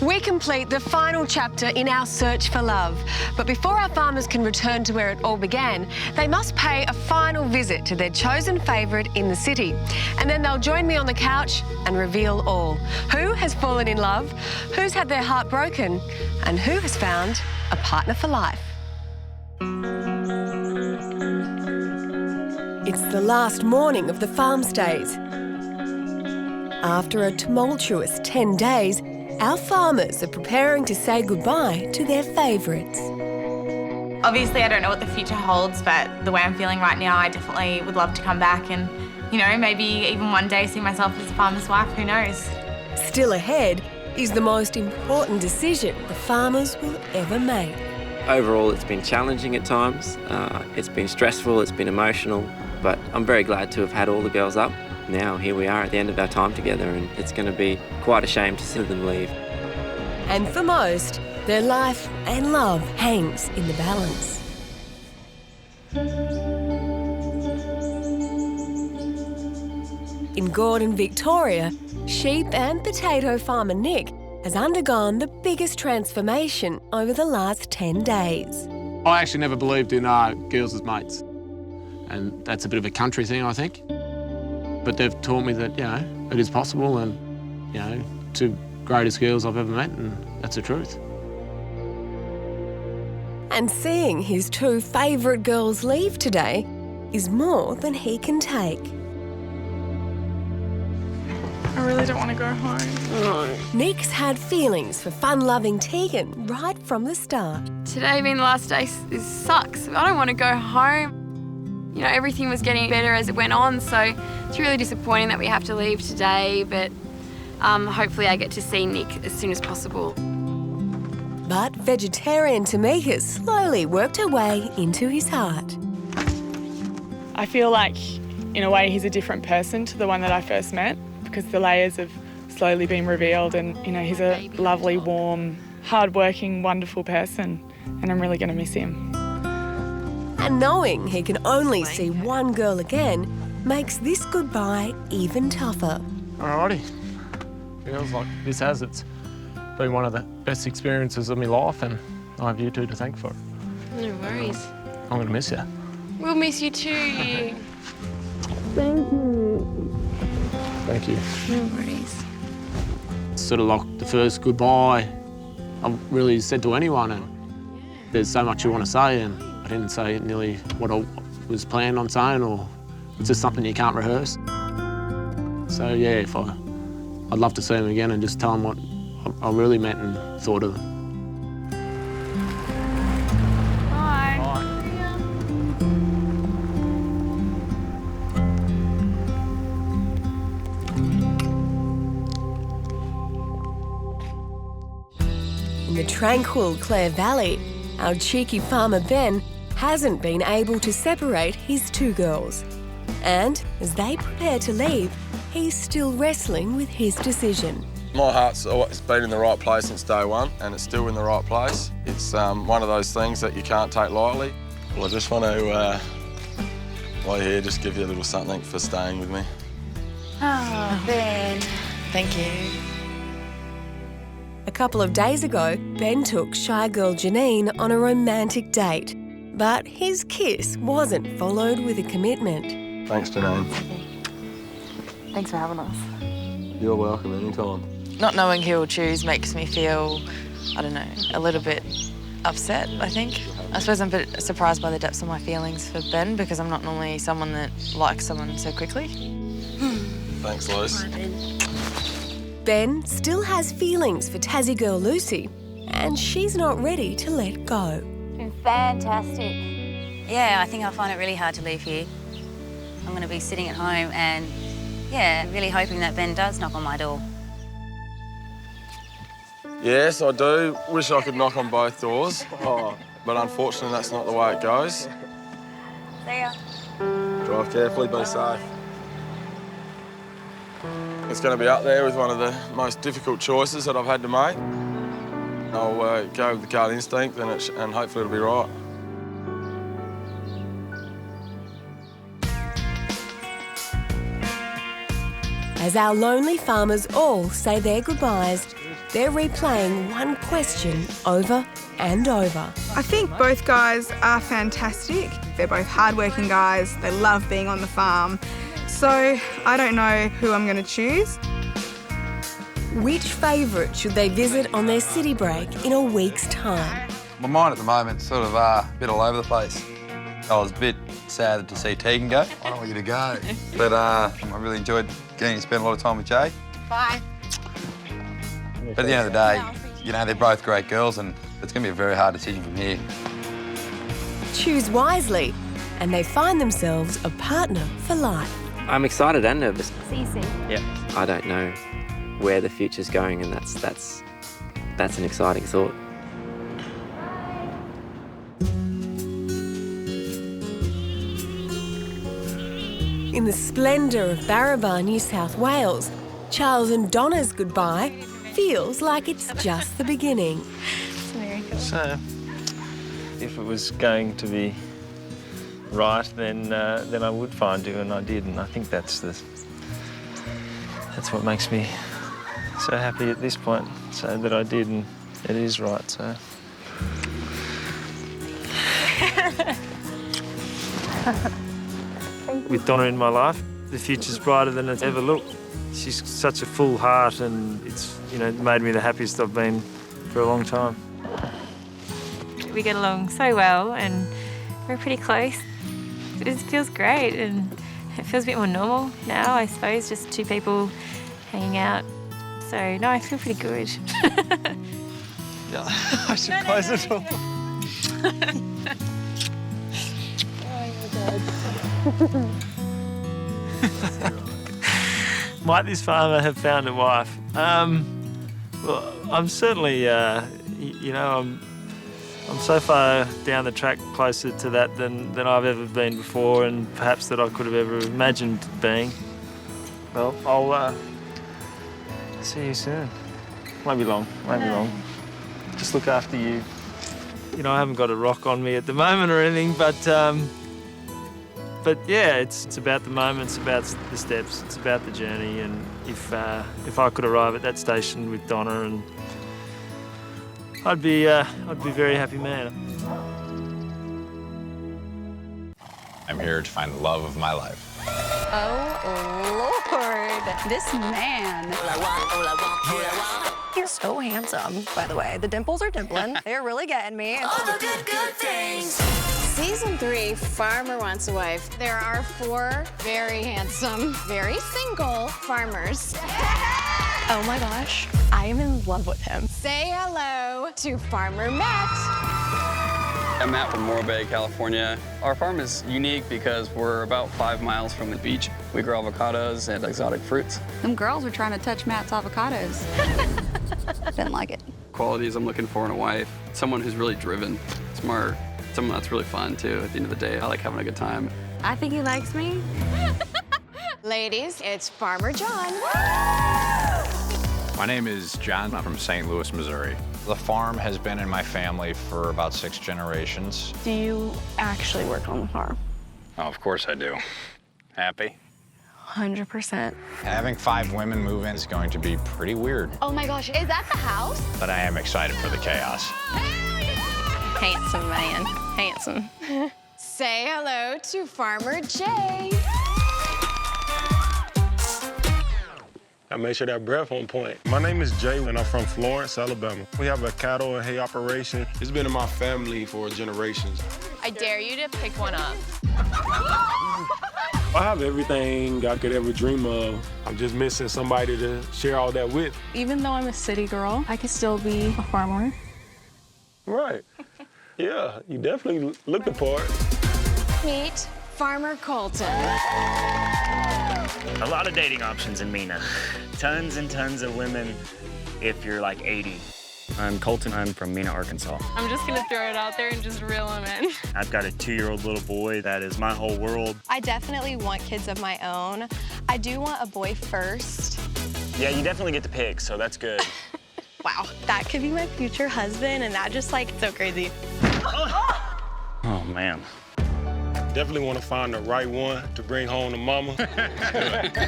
We complete the final chapter in our search for love. But before our farmers can return to where it all began, they must pay a final visit to their chosen favourite in the city. And then they'll join me on the couch and reveal all. Who has fallen in love, who's had their heart broken, and who has found a partner for life. It's the last morning of the farm stays. After a tumultuous 10 days, our farmers are preparing to say goodbye to their favourites. Obviously, I don't know what the future holds, but the way I'm feeling right now, I definitely would love to come back and, you know, maybe even one day see myself as a farmer's wife, who knows? Still ahead is the most important decision the farmers will ever make. Overall, it's been challenging at times. It's been stressful, it's been emotional, but I'm very glad to have had all the girls up. Now, here we are at the end of our time together, and it's going to be quite a shame to see them leave. And for most, their life and love hangs in the balance. In Gordon, Victoria, sheep and potato farmer Nick has undergone the biggest transformation over the last 10 days. I actually never believed in girls as mates, and that's a bit of a country thing, I think. But they've taught me that, you know, it is possible, and, you know, two greatest girls I've ever met, and that's the truth. And seeing his two favourite girls leave today is more than he can take. I really don't want to go home. No. Nick's had feelings for fun-loving Tegan right from the start. Today being the last day sucks. I don't want to go home. You know, everything was getting better as it went on, so it's really disappointing that we have to leave today, but hopefully I get to see Nick as soon as possible. But vegetarian Tamika slowly worked her way into his heart. I feel like, in a way, he's a different person to the one that I first met, because the layers have slowly been revealed, and, you know, he's a lovely, warm, hard-working, wonderful person, and I'm really going to miss him. And knowing he can only see one girl again makes this goodbye even tougher. Alrighty. Feels like it's been one of the best experiences of my life, and I have you two to thank for it. No worries. I'm going to miss you. We'll miss you too. Thank you. No worries. It's sort of like the first goodbye I've really said to anyone, and there's so much you want to say, and I didn't say nearly what I was planning on saying, or it's just something you can't rehearse. So yeah, I'd love to see him again and just tell him what I really meant and thought of him. Bye. In the tranquil Clare Valley, our cheeky farmer Ben hasn't been able to separate his two girls. And as they prepare to leave, he's still wrestling with his decision. My heart's always been in the right place since day one, and it's still in the right place. It's one of those things that you can't take lightly. Well, I just want to, while you're here, just give you a little something for staying with me. Oh, Ben. Thank you. A couple of days ago, Ben took shy girl Janine on a romantic date. But his kiss wasn't followed with a commitment. Thanks, Janine. Thanks for having us. You're welcome anytime. Not knowing who will choose makes me feel, I don't know, a little bit upset, I think. I suppose I'm a bit surprised by the depths of my feelings for Ben, because I'm not normally someone that likes someone so quickly. Thanks, Luce. Ben still has feelings for Tassie girl Lucy, and she's not ready to let go. Been fantastic. Yeah, I think I'll find it really hard to leave here. I'm going to be sitting at home and, yeah, really hoping that Ben does knock on my door. Yes, I do. Wish I could knock on both doors, but unfortunately that's not the way it goes. See ya. Drive carefully, be safe. It's going to be up there with one of the most difficult choices that I've had to make. I'll go with the gut instinct and hopefully it'll be right. As our lonely farmers all say their goodbyes, they're replaying one question over and over. I think both guys are fantastic. They're both hardworking guys. They love being on the farm. So I don't know who I'm going to choose. Which favourite should they visit on their city break in a week's time? My mind at the moment sort of a bit all over the place. I was a bit sad to see Tegan go. I don't want you to go. But I really enjoyed getting to spend a lot of time with Jay. Bye. But at the end of the day, you know, they're both great girls and it's going to be a very hard decision from here. Choose wisely and they find themselves a partner for life. I'm excited and nervous. Easy. Yeah. I don't know where the future's going, and that's an exciting thought. In the splendour of Barraba, New South Wales, Charles and Donna's goodbye feels like it's just the beginning. So, if it was going to be right, then I would find you, and I did, and I think that's what makes me so happy at this point, so that I did, and it is right. So. With Donna in my life, the future's brighter than it's ever looked. She's such a full heart, and it's made me the happiest I've been for a long time. We get along so well, and we're pretty close. It feels great, and it feels a bit more normal now, I suppose, just two people hanging out. So, no, I feel pretty good. Yeah, I should close the door. Might this farmer have found a wife? Well, I'm certainly, I'm so far down the track closer to that than I've ever been before, and perhaps that I could have ever imagined being. Well, I'll see you soon. Won't be long, won't be long. Just look after you. I haven't got a rock on me at the moment or anything, but yeah, it's about the moment, it's about the steps, it's about the journey, and if I could arrive at that station with Donna, and I'd be a very happy man. I'm here to find the love of my life. Oh, Lord, this man. He's so handsome, by the way. The dimples are dimpling. They're really getting me. All the good things. Season 3, Farmer Wants a Wife. There are 4 very handsome, very single farmers. Oh my gosh, I am in love with him. Say hello to Farmer Matt. I'm Matt from Morro Bay, California. Our farm is unique because we're about 5 miles from the beach. We grow avocados and exotic fruits. Them girls are trying to touch Matt's avocados. Didn't like it. Qualities I'm looking for in a wife: someone who's really driven, smart, someone that's really fun too. At the end of the day, I like having a good time. I think he likes me. Ladies, it's Farmer John. My name is John. I'm from St. Louis, Missouri. The farm has been in my family for about 6 generations. Do you actually work on the farm? Oh, of course I do. Happy? 100%. Having 5 women move in is going to be pretty weird, Oh my gosh, is that the house? but I am excited for the chaos. Handsome man, handsome. Say hello to Farmer Jay. I make sure that breath on point. My name is Jay, and I'm from Florence, Alabama. We have a cattle and hay operation. It's been in my family for generations. I dare you to pick one up. I have everything I could ever dream of. I'm just missing somebody to share all that with. Even though I'm a city girl, I could still be a farmer. Right. Yeah, you definitely look the part. Meet Farmer Colton. A lot of dating options in Mena. Tons and tons of women if you're like 80. I'm Colton. I'm from Mena, Arkansas. I'm just gonna throw it out there and just reel him in. I've got a 2-year-old little boy that is my whole world. I definitely want kids of my own. I do want a boy first. Yeah, you definitely get to pick, so that's good. Wow, that could be my future husband, and that just like so crazy. Oh, man. Definitely want to find the right one to bring home to mama.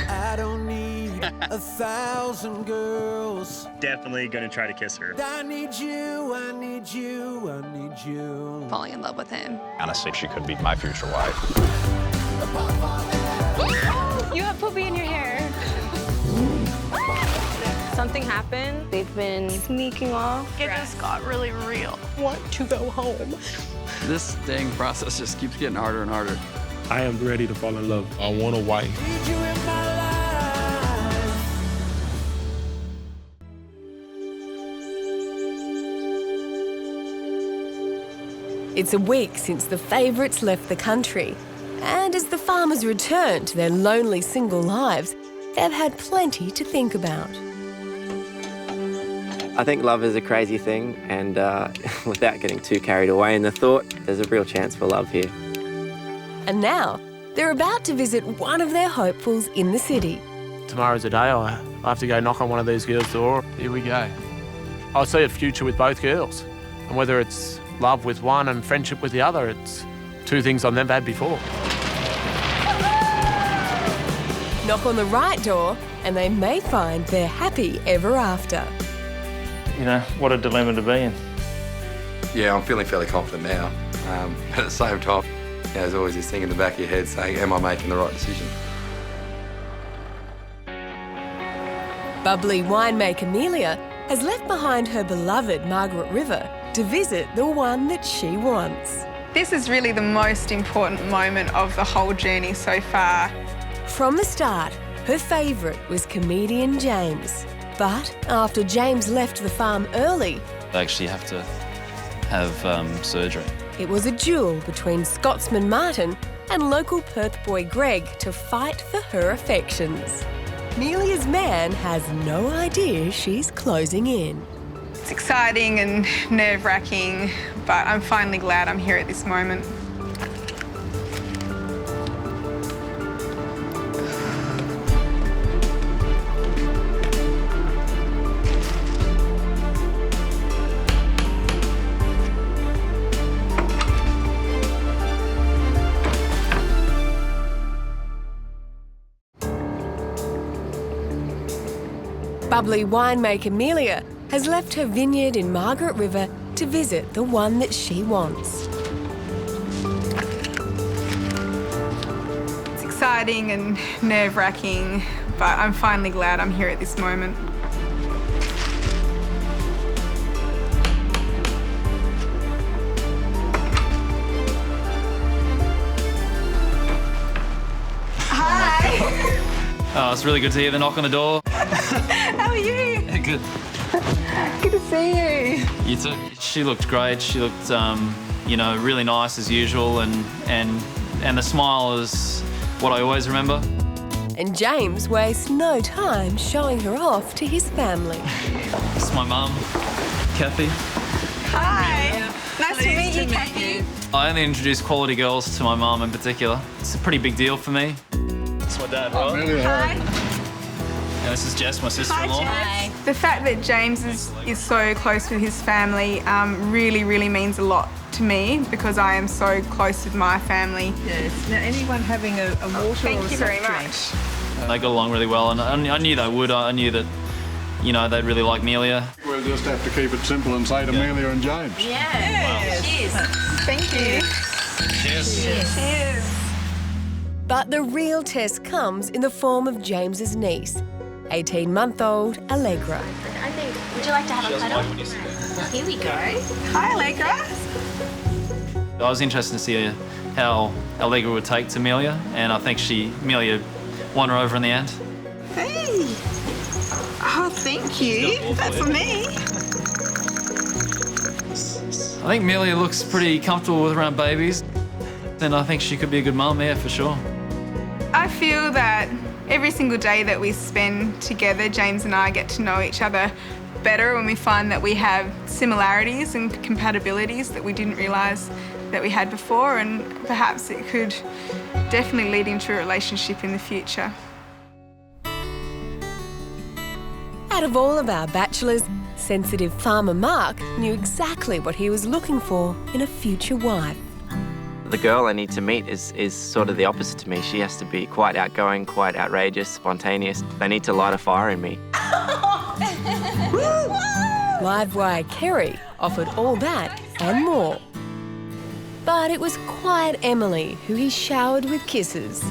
I don't need 1,000 girls. Definitely gonna try to kiss her. I need you, I need you, I need you. Falling in love with him. Honestly, she could be my future wife. You have poopy in your hair. Something happened. They've been sneaking off. It just got really real. Want to go home. This dang process just keeps getting harder and harder. I am ready to fall in love. I want a wife. Need you in my life. It's a week since the favourites left the country. And as the farmers return to their lonely single lives, they've had plenty to think about. I think love is a crazy thing, and without getting too carried away in the thought, there's a real chance for love here. And now, they're about to visit one of their hopefuls in the city. Tomorrow's the day I have to go knock on one of these girls' door. Here we go. I see a future with both girls. And whether it's love with one and friendship with the other, it's two things I've never had before. Knock on the right door, and they may find they're happy ever after. You know, what a dilemma to be in. Yeah, I'm feeling fairly confident now. But at the same time, there's always this thing in the back of your head saying, am I making the right decision? Bubbly winemaker Melia has left behind her beloved Margaret River to visit the one that she wants. This is really the most important moment of the whole journey so far. From the start, her favourite was comedian James. But after James left the farm early, I actually have to have surgery. it was a duel between Scotsman Martin and local Perth boy Greg to fight for her affections. Melia's man has no idea she's closing in. It's exciting and nerve-wracking, but I'm finally glad I'm here at this moment. Bubbly winemaker Melia has left her vineyard in Margaret River to visit the one that she wants. It's exciting and nerve-wracking, but I'm finally glad I'm here at this moment. Oh, it's really good to hear the knock on the door. How are you? Yeah, good. Good to see you. You too. She looked great. She looked, you know, really nice as usual, and the smile is what I always remember. And James wastes no time showing her off to his family. This is my mum, Kathy. Hi. Nice to meet you, Kathy. I only introduce quality girls to my mum in particular. It's a pretty big deal for me. It's my dad, right? Hi. And this is Jess, my sister-in-law. Hi. The fact that James is so close with his family really, really means a lot to me because I am so close with my family. Yes. Now, anyone having a water thank or a you very soft drink? much. They got along really well, and I knew they would. I knew that, you know, they'd really like Melia. We'll just have to keep it simple and say to Melia and James. Yeah. Cheers. Thank you. Cheers. Cheers. But the real test comes in the form of James's niece, 18-month-old Allegra. I think, would you like to have a cuddle? Here we go. Hi, Allegra. I was interested to see how Allegra would take to Melia, and I think Melia won her over in the end. Hey. Oh, thank you. That's for me. I think Melia looks pretty comfortable with around babies, and I think she could be a good mum, yeah, for sure. I feel that every single day that we spend together, James and I get to know each other better when we find that we have similarities and compatibilities that we didn't realise that we had before, and perhaps it could definitely lead into a relationship in the future. Out of all of our bachelors, sensitive farmer Mark knew exactly what he was looking for in a future wife. The girl I need to meet is sort of the opposite to me. She has to be quite outgoing, quite outrageous, spontaneous. They need to light a fire in me. Live wire Kerry offered all that and more. But it was quiet Emily who he showered with kisses.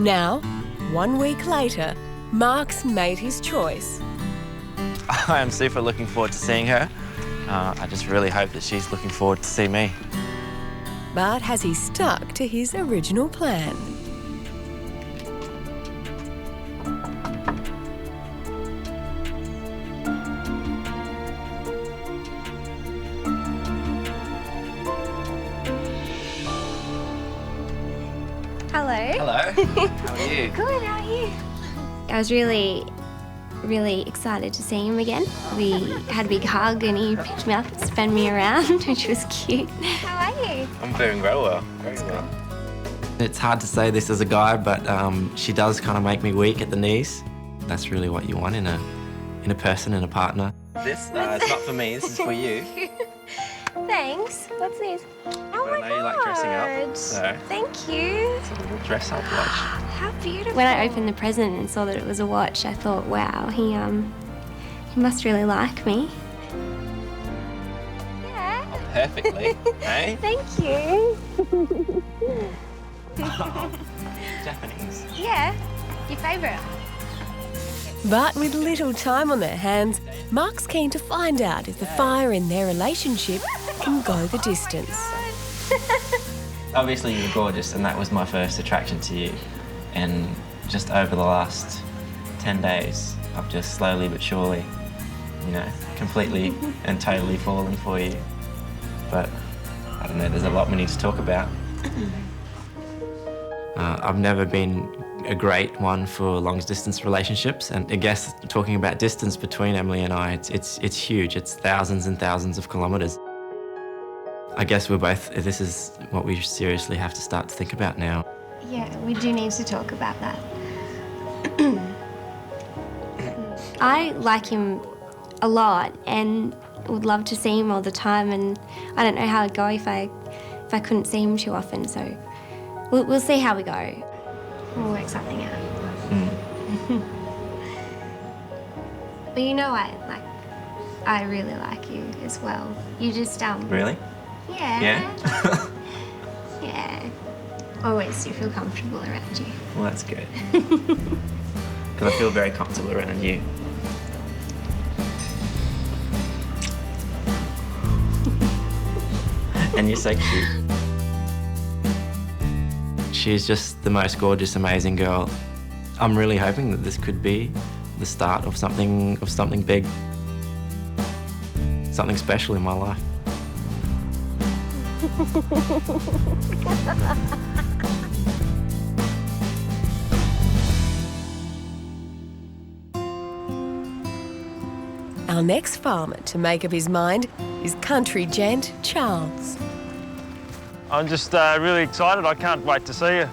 Now, 1 week later, Mark's made his choice. I am super looking forward to seeing her. I just really hope that she's looking forward to see me. But has he stuck to his original plan? Hello. Hello. How are you? Good, how are you? I was really excited to see him again. We had a big hug and he picked me up and spun me around, which was cute. How are you? I'm doing very well. Very well. It's hard to say this as a guy, but she does kind of make me weak at the knees. That's really what you want in a person, in a partner. This it's not for me. This is for you. Thanks. What's this? Oh I know you like dressing up. So thank you. it's a little dress-up watch. How beautiful. When I opened the present and saw that it was a watch, I thought, wow, he must really like me. Yeah. Oh, perfectly. Hey? Thank you. Japanese. Yeah. Your favourite. But with little time on their hands, Mark's keen to find out if the fire in their relationship can go the distance. Obviously you're gorgeous, and that was my first attraction to you. And just over the last 10 days, I've just slowly but surely, completely and totally fallen for you. But I don't know, there's a lot we need to talk about. I've never been a great one for long-distance relationships, and I guess talking about distance between Emily and I, it's huge. It's thousands and thousands of kilometres. I guess this is what we seriously have to start to think about now. Yeah, we do need to talk about that. I like him a lot and would love to see him all the time, and I don't know how it'd go if I couldn't see him too often, so we'll see how we go. We'll work something out. But I really like you as well. You just, Really? Yeah. Yeah? Yeah. Always do feel comfortable around you. Well, that's good. Because I feel very comfortable around you. And you're so cute. She's just the most gorgeous, amazing girl. I'm really hoping that this could be the start of something big. Something special in my life. Our next farmer to make up his mind is country gent Charles. I'm just really excited. I can't wait to see you.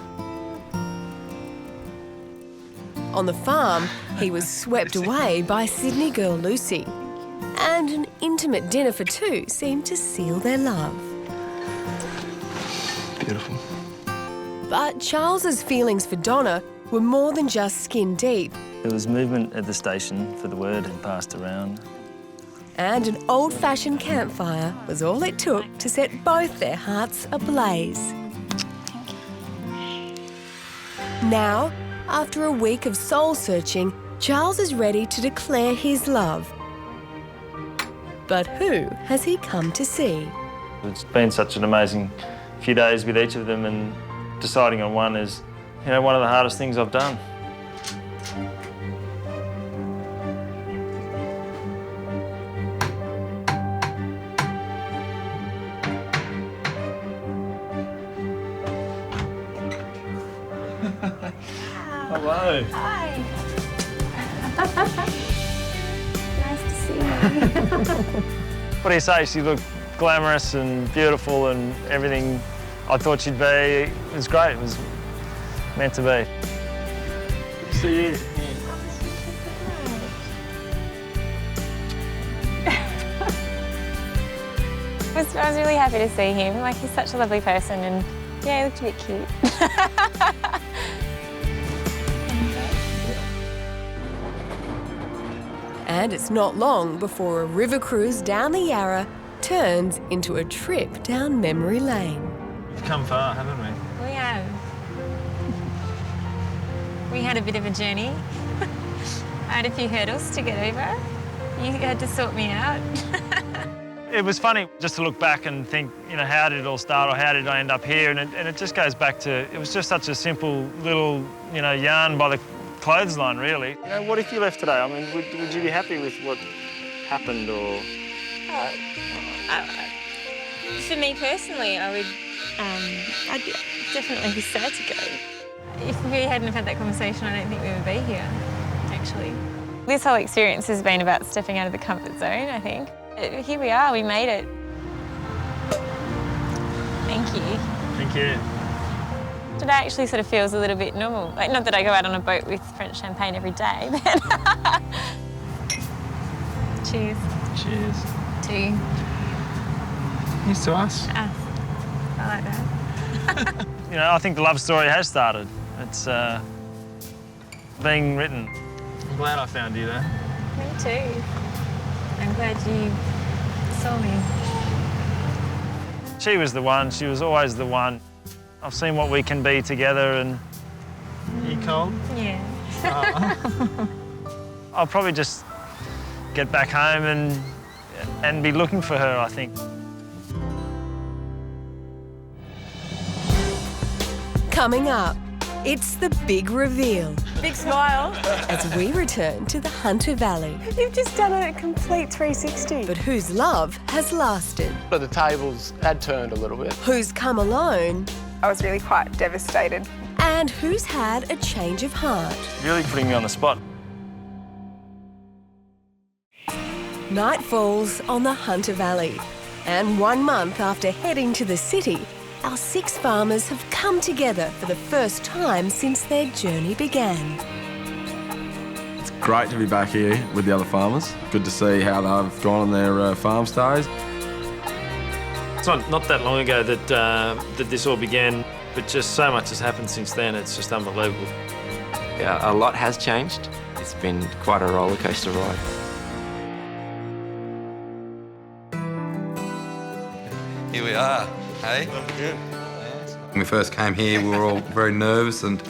On the farm, he was swept away by Sydney girl Lucy. And an intimate dinner for two seemed to seal their love. Beautiful. But Charles's feelings for Donna were more than just skin deep. There was movement at the station for the word and passed around. And an old-fashioned campfire was all it took to set both their hearts ablaze. Now, after a week of soul-searching, Charles is ready to declare his love. But who has he come to see? It's been such an amazing few days with each of them, and deciding on one is, one of the hardest things I've done. Hello. Hi. Nice to see you. What do you say? She looked glamorous and beautiful, and everything I thought she'd be. It was great. It was meant to be. Good to see you. I was really happy to see him. Like, he's such a lovely person, and yeah, he looked a bit cute. And it's not long before a river cruise down the Yarra turns into a trip down memory lane. We've come far, haven't we? We have. We had a bit of a journey. I had a few hurdles to get over. You had to sort me out. It was funny just to look back and think, you know, how did it all start, or how did I end up here? And it just goes back to, it was just such a simple little, you know, yarn by the clothesline, really. You know, what if you left today? I mean, would you be happy with what happened, or? For me personally, I'd definitely be sad to go. If we hadn't have had that conversation, I don't think we would be here, actually. This whole experience has been about stepping out of the comfort zone, I think. Here we are, we made it. Thank you. Thank you. Today actually sort of feels a little bit normal. Like, not that I go out on a boat with French champagne every day, but... Cheers. Cheers. To you. Here's to us. Us. I like that. You know, I think the love story has started. It's being written. I'm glad I found you there. Me too. I'm glad you saw me. She was the one. She was always the one. I've seen what we can be together, and... You cold? Yeah. I'll probably just get back home and be looking for her, I think. Coming up, it's the big reveal. Big smile. As we return to the Hunter Valley. You've just done a complete 360. But whose love has lasted? But the tables had turned a little bit. Who's come alone? I was really quite devastated. And who's had a change of heart? Really putting me on the spot. Night falls on the Hunter Valley. And 1 month after heading to the city, our 6 farmers have come together for the first time since their journey began. It's great to be back here with the other farmers. Good to see how they've gone on their farm stays. It's not that long ago that this all began, but just so much has happened since then. It's just unbelievable. Yeah, a lot has changed. It's been quite a rollercoaster ride. Here we are, hey? When we first came here, we were all very nervous, and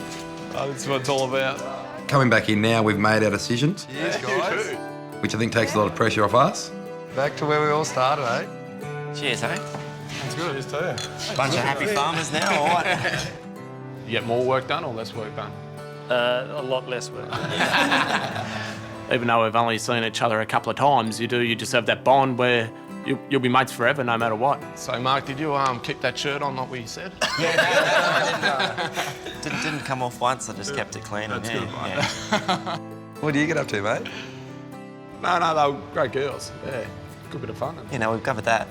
That's what it's all about. coming back in now, we've made our decisions, Yes, guys. which I think takes a lot of pressure off us. Back to where we all started, eh? Cheers, eh? That's good. Cheers too. Bunch of happy farmers now, or what? You get more work done or less work done? A lot less work. Even though we've only seen each other a couple of times, you just have that bond where you'll be mates forever, no matter what. So, Mark, did you keep that shirt on like we said? Didn't come off once, I just kept it clean. That's and good, yeah. What do you get up to, mate? No, they were great girls. Yeah, good bit of fun. You know, we've covered that.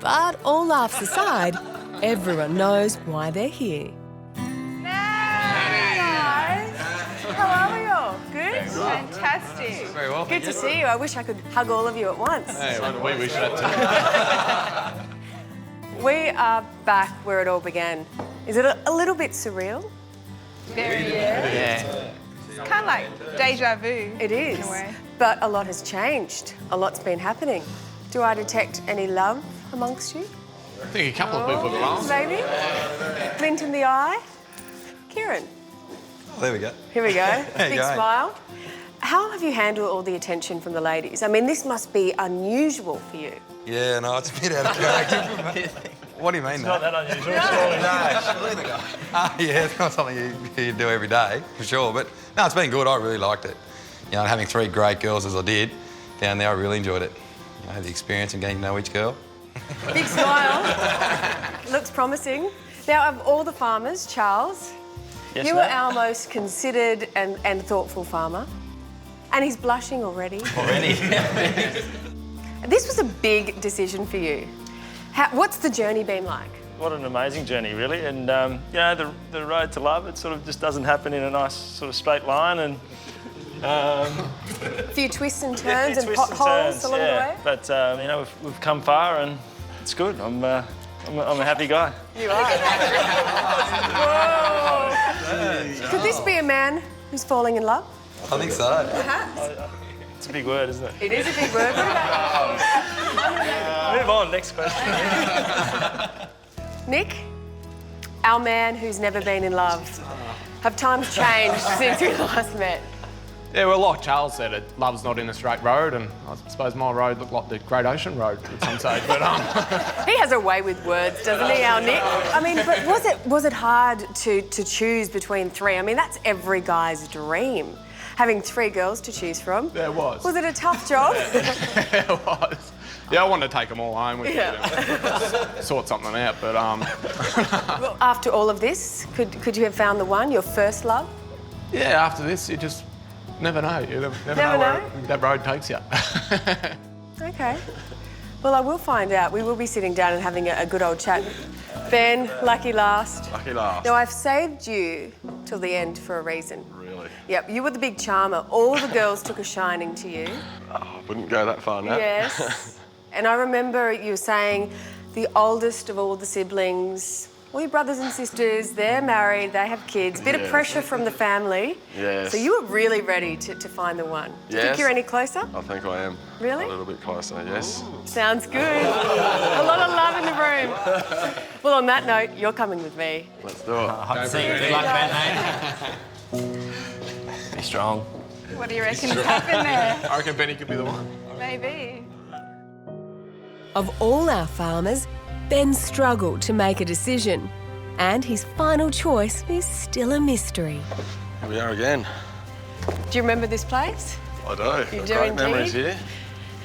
But all laughs aside, everyone knows why they're here. How are we all? Good? Fantastic. Very well. Good to see you. I wish I could hug all of you at once. Hey, we wish that too. We are back where it all began. Is it a little bit surreal? Very, Yeah. It's kind of like deja vu. It is. In a way. But a lot has changed. A lot's been happening. Do I detect any love amongst you? I think a couple of people have gone. Maybe? Glint in the eye? Kieran? Oh, there we go. Here we go. There you Big go. smile. How have you handled all the attention from the ladies? I mean, this must be unusual for you. Yeah, no, it's a bit out of character for me. What do you mean, It's not that unusual, surely. No. Yeah, it's not something you do every day, for sure. But no, it's been good. I really liked it. You know, having 3 great girls as I did down there, I really enjoyed it. You know, the experience and getting to know each girl. Big smile. Looks promising. Now, of all the farmers, Charles, Yes, you were ma'am. our most considered and thoughtful farmer. And he's blushing already. Already? This was a big decision for you. What's the journey been like? What an amazing journey, really. And, you know, the road to love, it sort of just doesn't happen in a nice sort of straight line. And A few twists and turns and twists potholes along the way. But you know, we've come far, and it's good. I'm a happy guy. You are. Whoa. Could this be a man who's falling in love? I think so. Perhaps. It's a big word, isn't it? It is a big word. What about Move on, next question. Nick? Our man who's never been in love. Have times changed since we last met? Yeah, well, like Charles said, love's not in a straight road, and I suppose my road looked like the Great Ocean Road at some stage, but He has a way with words, doesn't he, our Nick? I mean, but was it hard to choose between three? I mean, that's every guy's dream, having three girls to choose from. Yeah, it was. Was it a tough job? It was. Yeah, I wanted to take them all home with me, sort something out, but Well, after all of this, could you have found the one, your first love? yeah, after this, you just never know. You never know where that road takes you. Okay. Well, I will find out. We will be sitting down and having a good old chat. Ben, lucky last. Lucky last. Now, I've saved you till the end for a reason. Really? Yep, you were the big charmer. All the girls took a shining to you. Oh, I wouldn't go that far now. Yes. And I remember you saying the oldest of all the siblings, all your brothers and sisters, they're married, they have kids, bit of pressure from the family. Yes. So you were really ready to find the one. Do you think you're any closer? I think I am. Really? A little bit closer, yes. Sounds good. A lot of love in the room. Well, on that note, you're coming with me. Let's do it. Good luck, Ben. Be strong. What do you reckon's happened there? I reckon Benny could be the one. Maybe. Of all our farmers, Ben struggled to make a decision, and his final choice is still a mystery. Here we are again. Do you remember this place? I do. You do Great indeed. memories here.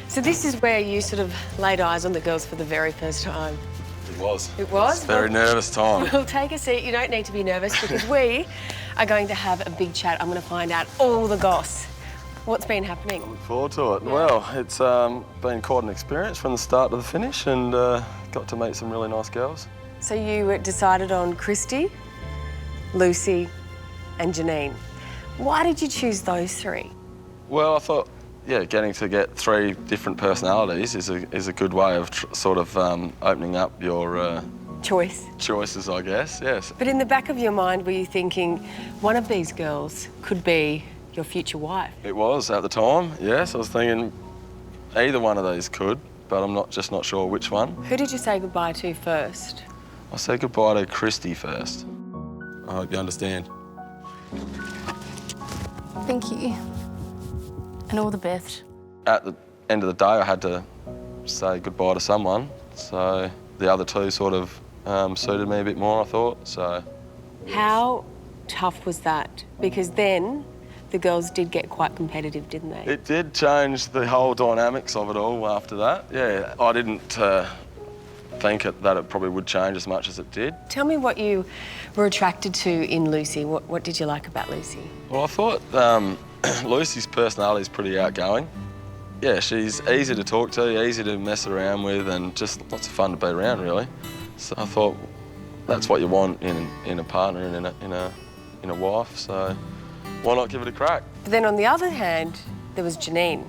So this is where you sort of laid eyes on the girls for the very first time. It was. It was? Very nervous time. Well, take a seat. You don't need to be nervous because we are going to have a big chat. I'm going to find out all the goss. What's been happening? Look forward to it. Well, it's been quite an experience from the start to the finish, and got to meet some really nice girls. So you decided on Christy, Lucy and Janine. Why did you choose those three? Well, I thought, yeah, getting to get three different personalities is a good way of sort of opening up your choices, I guess, yes. But in the back of your mind, were you thinking one of these girls could be your future wife? It was at the time, yes. I was thinking either one of these could, but I'm not sure which one. Who did you say goodbye to first? I said goodbye to Christy first. I hope you understand. Thank you. And all the best. At the end of the day, I had to say goodbye to someone, so the other two sort of suited me a bit more, I thought, so. How tough was that? Because then the girls did get quite competitive, didn't they? It did change the whole dynamics of it all after that. Yeah, I didn't think that it probably would change as much as it did. Tell me what you were attracted to in Lucy. What did you like about Lucy? Well, I thought Lucy's personality is pretty outgoing. Yeah, she's easy to talk to, easy to mess around with, and just lots of fun to be around, really. So I thought that's what you want in a partner and in a wife. So why not give it a crack? But then on the other hand, there was Janine.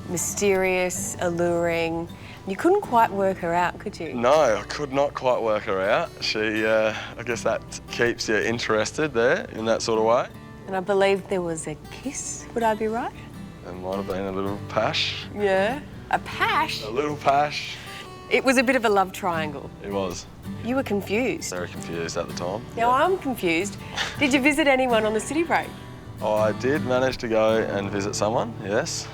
Mysterious, alluring. You couldn't quite work her out, could you? No, I could not quite work her out. She, I guess that keeps you interested there in that sort of way. And I believe there was a kiss, would I be right? There might have been a little pash. Yeah. A pash? A little pash. It was a bit of a love triangle. It was. You were confused. Very confused at the time. Now I'm confused. Did you visit anyone on the city break? Oh, I did manage to go and visit someone, yes.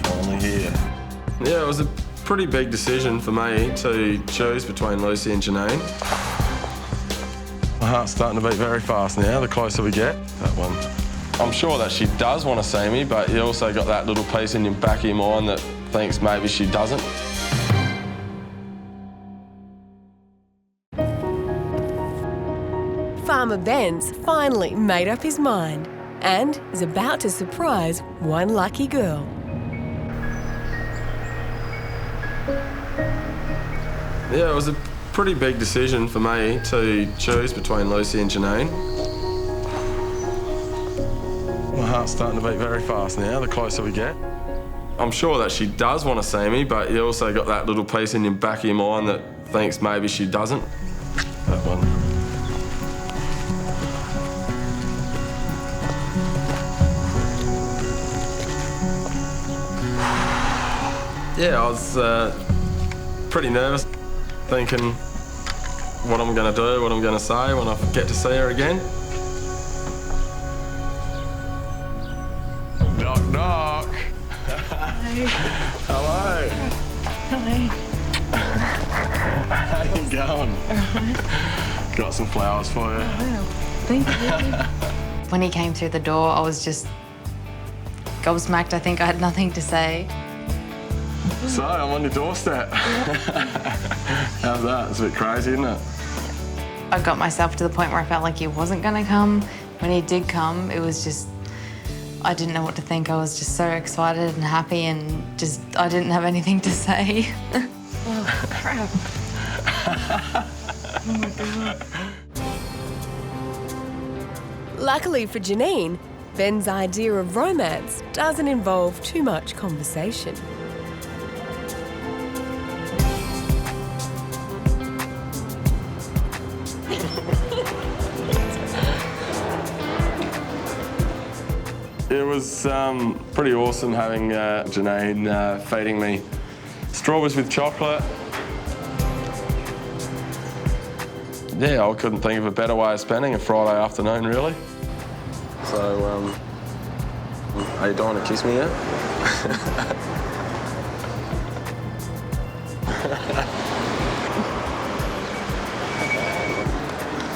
Finally here. Yeah, it was a pretty big decision for me to choose between Lucy and Janine. My heart's starting to beat very fast now, the closer we get. That one. I'm sure that she does want to see me, but you also got that little piece in your back of your mind that thinks maybe she doesn't. Farmer Ben's finally made up his mind and is about to surprise one lucky girl. Yeah, it was a pretty big decision for me to choose between Lucy and Janine. My heart's starting to beat very fast now, the closer we get. I'm sure that she does want to see me, but you also got that little piece in your back of your mind that thinks maybe she doesn't. That one. Yeah, I was pretty nervous, thinking what I'm going to do, what I'm going to say when I get to see her again. Knock, knock. Hello. Hi. How you going? Got some flowers for you. Wow. Thank you. When he came through the door, I was just gobsmacked. I think I had nothing to say. So, I'm on your doorstep. How's that? It's a bit crazy, isn't it? I got myself to the point where I felt like he wasn't going to come. When he did come, it was just, I didn't know what to think. I was just so excited and happy and just, I didn't have anything to say. Oh, crap. Oh, my God. Luckily for Janine, Ben's idea of romance doesn't involve too much conversation. It was pretty awesome having Janine feeding me strawberries with chocolate. Yeah, I couldn't think of a better way of spending a Friday afternoon, really. So, are you dying to kiss me yet?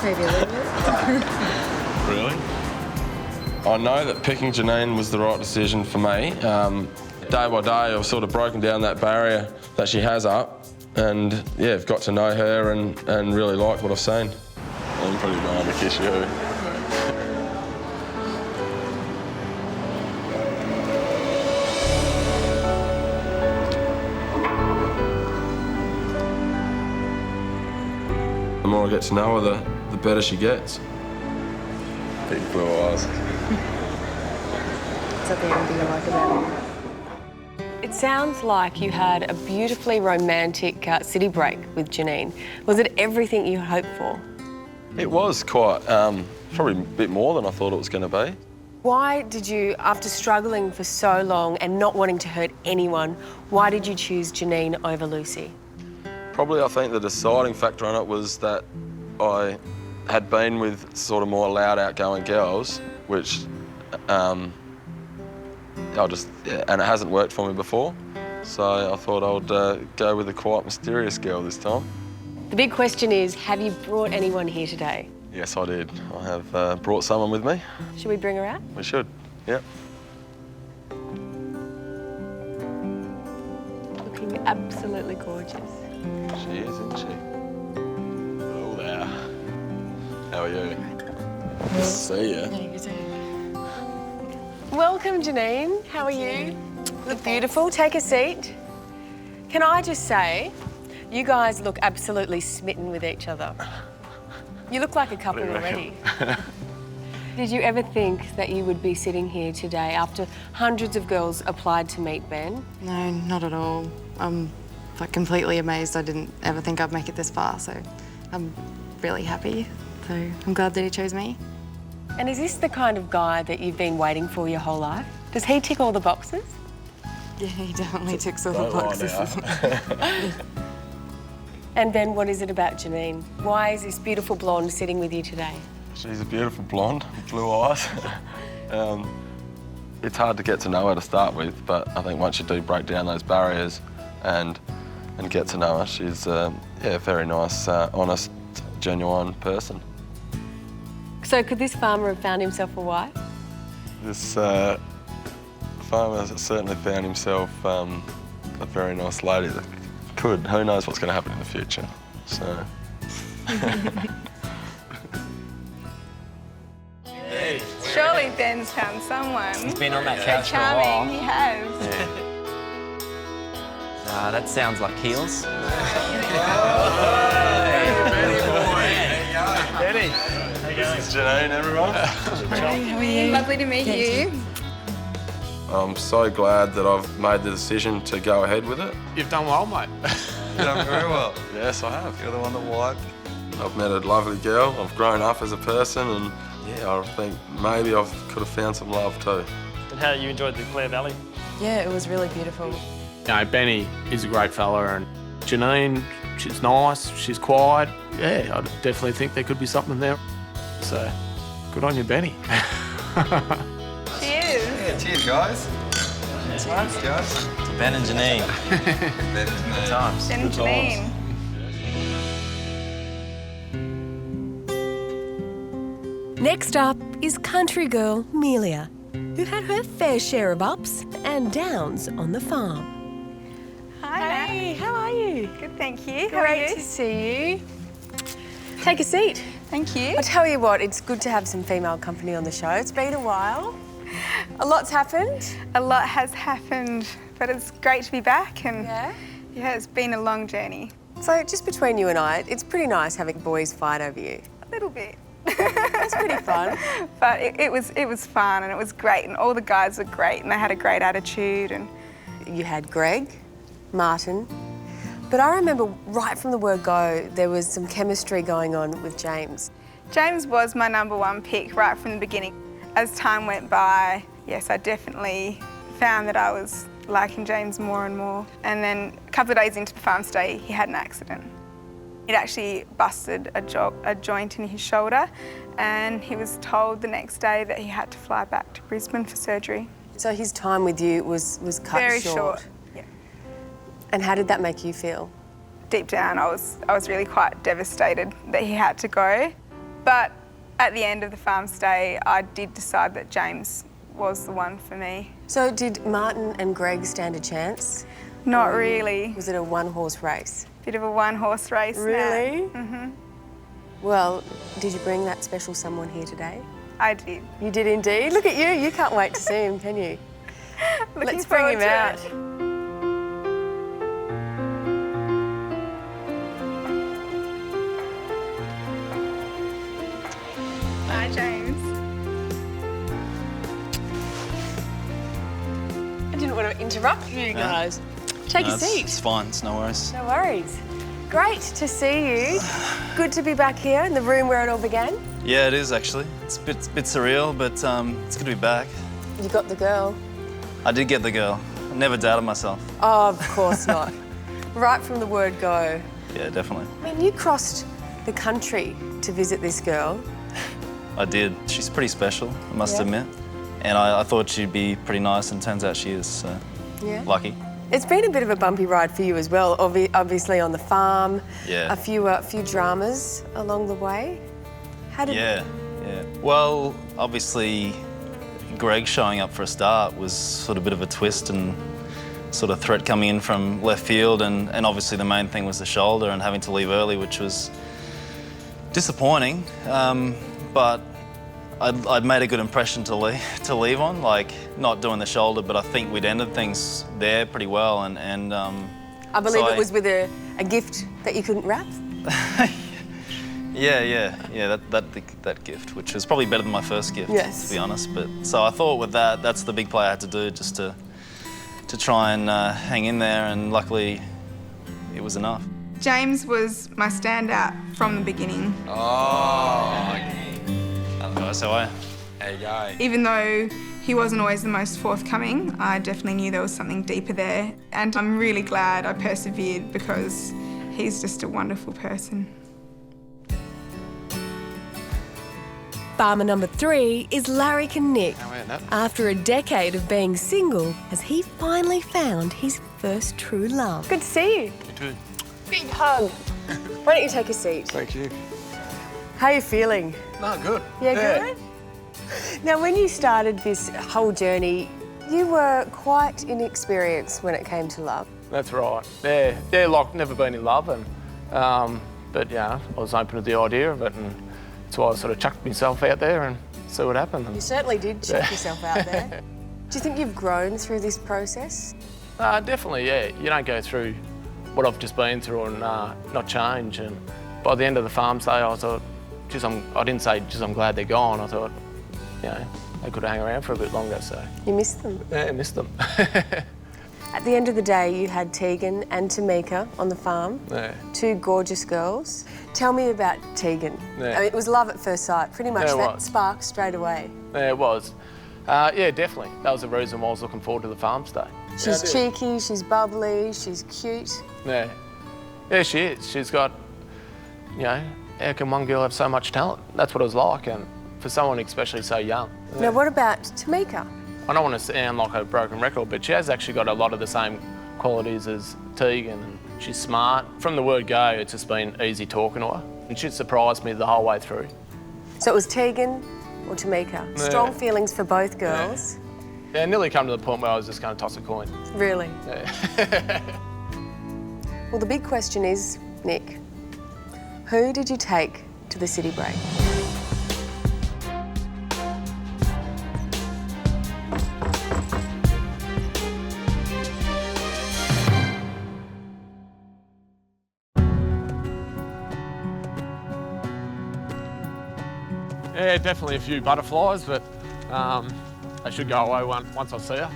Maybe a little bit. Really? I know that picking Janine was the right decision for me. Day by day, I've sort of broken down that barrier that she has up, and yeah, I've got to know her and really like what I've seen. I'm pretty dying to kiss you. The more I get to know her, the better she gets. Big blue eyes. Is that the only thing I like about him? It sounds like you had a beautifully romantic city break with Janine. Was it everything you hoped for? It was quite, probably a bit more than I thought it was going to be. Why did you, after struggling for so long and not wanting to hurt anyone, why did you choose Janine over Lucy? Probably I think the deciding factor on it was that I had been with sort of more loud, outgoing girls, which and it hasn't worked for me before. So I thought I would go with a quite mysterious girl this time. The big question is, have you brought anyone here today? Yes, I did. I have brought someone with me. Should we bring her out? We should, yep. Looking absolutely gorgeous. She is, isn't she? Oh, there. How are you? Good to see you. Welcome, Janine. How are you? Look beautiful. Take a seat. Can I just say, you guys look absolutely smitten with each other. You look like a couple already. Did you ever think that you would be sitting here today after hundreds of girls applied to meet Ben? No, not at all. I'm like completely amazed. I didn't ever think I'd make it this far, so I'm really happy. So I'm glad that he chose me. And is this the kind of guy that you've been waiting for your whole life? Does he tick all the boxes? Yeah, he definitely ticks all the boxes. And Ben, what is it about Janine? Why is this beautiful blonde sitting with you today? She's a beautiful blonde with blue eyes. It's hard to get to know her to start with, but I think once you do break down those barriers and get to know her, she's a very nice, honest, genuine person. So could this farmer have found himself a wife? This farmer certainly found himself a very nice lady that could. Who knows what's going to happen in the future, so. Surely Ben's found someone. He's been on that couch for a charming, while. he has. Yeah. Nah, that sounds like heels. Janine, everyone. Hi, how are you? Lovely to meet you. I'm so glad that I've made the decision to go ahead with it. You've done well, mate. You've done very well. Yes, I have. You're the one that wiped. I've met a lovely girl. I've grown up as a person, and yeah, I think maybe I could have found some love too. And how you enjoyed the Clare Valley? Yeah, it was really beautiful. You know, Benny is a great fella, and Janine, she's nice, she's quiet. Yeah, I definitely think there could be something there. So, good on you, Benny. Cheers. Yeah, cheers, guys. Cheers, guys. To Ben and Janine. Ben and Janine. Times. Ben and Janine. Next up is country girl Melia, who had her fair share of ups and downs on the farm. Hi, how are you? Good, thank you. How are Great you? to see you. Take a seat. Thank you. I tell you what, it's good to have some female company on the show. It's been a while. A lot's happened. A lot has happened, but it's great to be back, and yeah, it's been a long journey. So just between you and I, it's pretty nice having boys fight over you. A little bit. That's pretty fun. But it was fun, and it was great, and all the guys were great, and they had a great attitude. And you had Greg, Martin, but I remember right from the word go, there was some chemistry going on with James. James was my #1 pick right from the beginning. As time went by, yes, I definitely found that I was liking James more and more. And then a couple of days into the farm stay, he had an accident. He'd actually busted a joint in his shoulder, and he was told the next day that he had to fly back to Brisbane for surgery. So his time with you was cut Very short. short. Yeah. And how did that make you feel? Deep down, I was really quite devastated that he had to go. But at the end of the farm stay, I did decide that James was the one for me. So did Martin and Greg stand a chance? Not really. Was it a one-horse race? Bit of a one-horse race. Really? Mm-hmm. Well, did you bring that special someone here today? I did. You did indeed. Look at you. You can't wait to see him, can you? Let's bring him out. Hi, James. I didn't want to interrupt you guys. Take a seat. It's fine, it's no worries. No worries. Great to see you. Good to be back here in the room where it all began. Yeah, it is actually. It's a bit surreal, but it's good to be back. You got the girl. I did get the girl. I never doubted myself. Oh, of course not. Right from the word go. Yeah, definitely. I mean, you crossed the country to visit this girl. I did. She's pretty special, I must admit. And I thought she'd be pretty nice, and turns out she is, so lucky. It's been a bit of a bumpy ride for you as well, obviously on the farm. Yeah. A few dramas along the way. How did Yeah. Well, obviously, Greg showing up for a start was sort of a bit of a twist and sort of threat coming in from left field, and obviously the main thing was the shoulder and having to leave early, which was disappointing. But I'd made a good impression to leave on, like not doing the shoulder, but I think we'd ended things there pretty well, and I believe it was with a gift that you couldn't wrap. Yeah, that gift, which was probably better than my first gift, yes, to be honest. But so I thought with that's the big play I had to do, just to try and hang in there, and luckily it was enough. James was my standout from the beginning. Oh, guys, how are you? How you going? Even though he wasn't always the most forthcoming, I definitely knew there was something deeper there. And I'm really glad I persevered, because he's just a wonderful person. Farmer number 3 is Larrikin Nick. After a decade of being single, has he finally found his first true love. Good to see you. You too. Big hug. Why don't you take a seat? Thank you. How are you feeling? No, good. Yeah, good? Now, when you started this whole journey, you were quite inexperienced when it came to love. That's right. Yeah, like never been in love, and but yeah, I was open to the idea of it, and that's why I sort of chucked myself out there and see what happened. You certainly did chuck yourself out there. Do you think you've grown through this process? Definitely, yeah. You don't go through what I've just been through and not change. And by the end of the farm stay, I thought, I didn't say, geez, I'm glad they're gone. I thought, you know, they could hang around for a bit longer, so. You missed them? Yeah, I missed them. At the end of the day, you had Tegan and Tamika on the farm. Yeah. 2 gorgeous girls. Tell me about Tegan. Yeah. I mean, it was love at first sight, pretty much. Yeah, it That was. spark straight away. Yeah, it was. Yeah, definitely. That was the reason why I was looking forward to the farm stay. She's cheeky, she's bubbly, she's cute. Yeah. Yeah, she is. She's got, you know, how can one girl have so much talent? That's what it was like, and for someone especially so young. Yeah. Now, what about Tamika? I don't want to sound like a broken record, but she has actually got a lot of the same qualities as Tegan. She's smart. From the word go, it's just been easy talking to her. And she surprised me the whole way through. So it was Tegan or Tamika? Yeah. Strong feelings for both girls? Yeah, nearly come to the point where I was just going to toss a coin. Really? Yeah. Well, the big question is, Nick, who did you take to the city break? Yeah, definitely a few butterflies, but they should go away once I see her.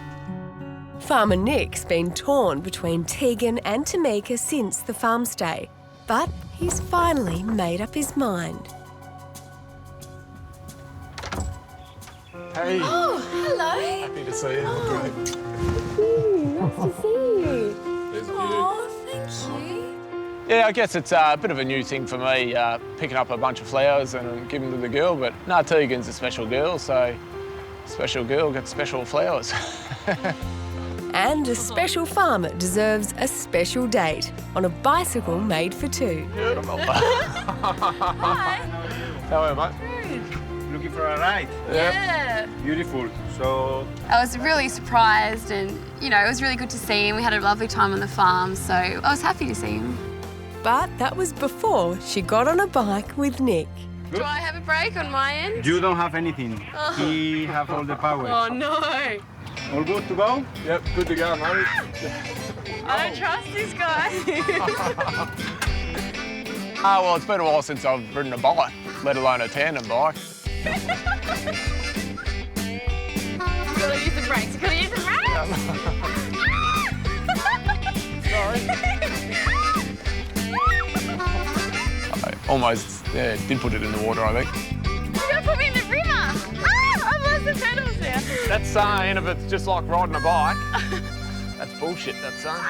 Farmer Nick's been torn between Tegan and Tamika since the farm stay, but he's finally made up his mind. Hey. Oh, hello. Happy to see you. Nice to see you. There's a view. Oh, thank you. Yeah, I guess it's a bit of a new thing for me, picking up a bunch of flowers and giving them to the girl, but no, Tegan's a special girl, so special girl gets special flowers. And a special farmer deserves a special date on a bicycle made for 2. Beautiful. Hi. How are you, mate? Looking for a ride? Yeah. Beautiful. So I was really surprised and, you know, it was really good to see him. We had a lovely time on the farm, so I was happy to see him. But that was before she got on a bike with Nick. Do I have a break on my end? you don't have anything. Oh. He have all the power. Oh, no. All good to go? Yep, good to go, mate. I don't trust this guy. Well, it's been a while since I've ridden a bike, let alone a tandem bike. Could I use the brakes? Could I use the brakes? Sorry. I almost, yeah, did put it in the water, I think. You're gonna put me in the river. I've lost the pedals now. That's saying if it's just like riding a bike. That's bullshit, that's saying.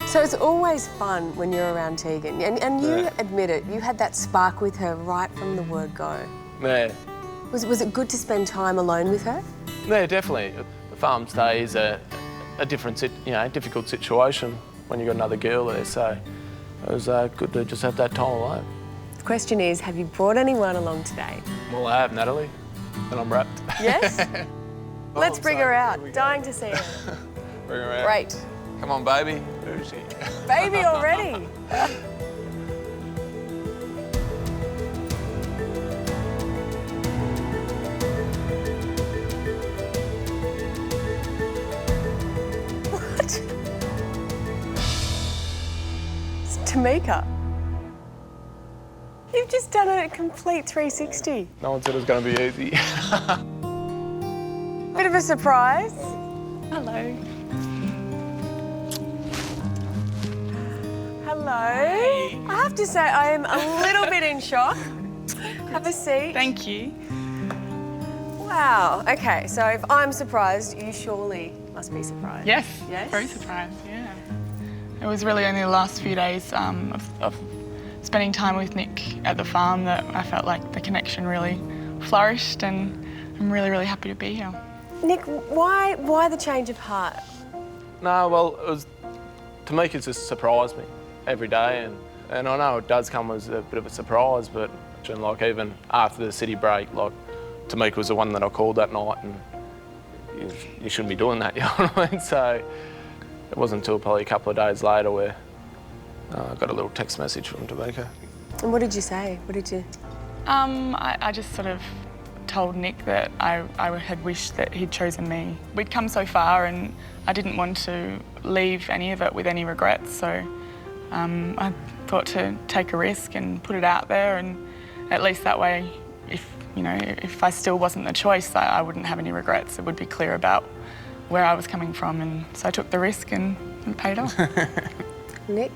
So it's always fun when you're around Tegan, and you admit it, you had that spark with her right from the word go. Yeah. Was it good to spend time alone with her? Yeah, definitely. The farm stay is a different, difficult situation when you've got another girl there, so it was good to just have that time alone. The question is, have you brought anyone along today? Well, I have, Natalie, and I'm wrapped. Yes? Let's bring her out. Dying to see her. Bring her out. Great. Come on, baby. Who is she? Baby already. What? It's Tamika. You've just done a complete 360. No one said it was going to be easy. Bit of a surprise. Hello. Hello. I have to say, I am a little bit in shock. Have a seat. Thank you. Wow. Okay, so if I'm surprised, you surely must be surprised. Yes. Yes? Very surprised, yeah. It was really only the last few days of spending time with Nick at the farm that I felt like the connection really flourished, and I'm really, really happy to be here. Nick, why the change of heart? No, well, it was, Tamika just surprised me every day, and I know it does come as a bit of a surprise, but like even after the city break, like Tamika was the one that I called that night, and you shouldn't be doing that, you know what I mean? So it wasn't until probably a couple of days later where I got a little text message from Tamika. And what did you say? What did you? I just sort of told Nick that I had wished that he'd chosen me. We'd come so far and I didn't want to leave any of it with any regrets, so I thought to take a risk and put it out there, and at least that way, if I still wasn't the choice, I wouldn't have any regrets. It would be clear about where I was coming from, and so I took the risk and it paid off. Nick,